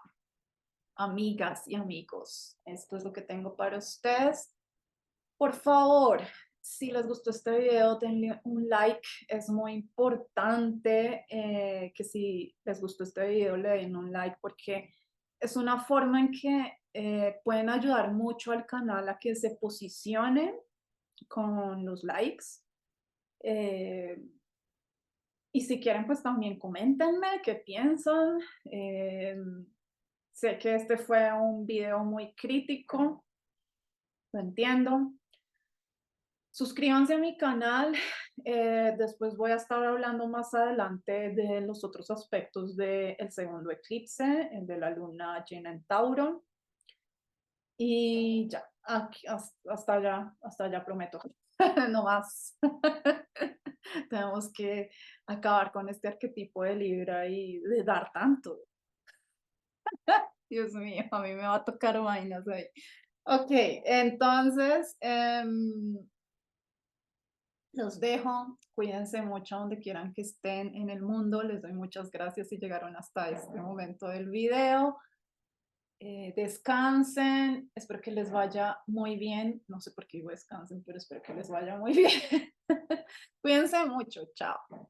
amigas y amigos, esto es lo que tengo para ustedes. Por favor, si les gustó este video, denle un like. Es muy importante que si les gustó este video le den un like porque es una forma en que pueden ayudar mucho al canal a que se posicione con los likes. Eh, y si quieren, pues también coméntenme qué piensan. Sé que este fue un video muy crítico, lo entiendo. Suscríbanse a mi canal. Después voy a estar hablando más adelante de los otros aspectos del segundo eclipse, el de la luna llena en Tauro. Y ya, hasta allá prometo. No más. Tenemos que acabar con este arquetipo de Libra y de dar tanto. Dios mío, a mí me va a tocar vainas ahí. Ok, entonces los dejo. Cuídense mucho donde quieran que estén en el mundo. Les doy muchas gracias si llegaron hasta este momento del video. Descansen. Espero que les vaya muy bien. No sé por qué digo descansen, pero espero que les vaya muy bien. Cuídense mucho. Chao.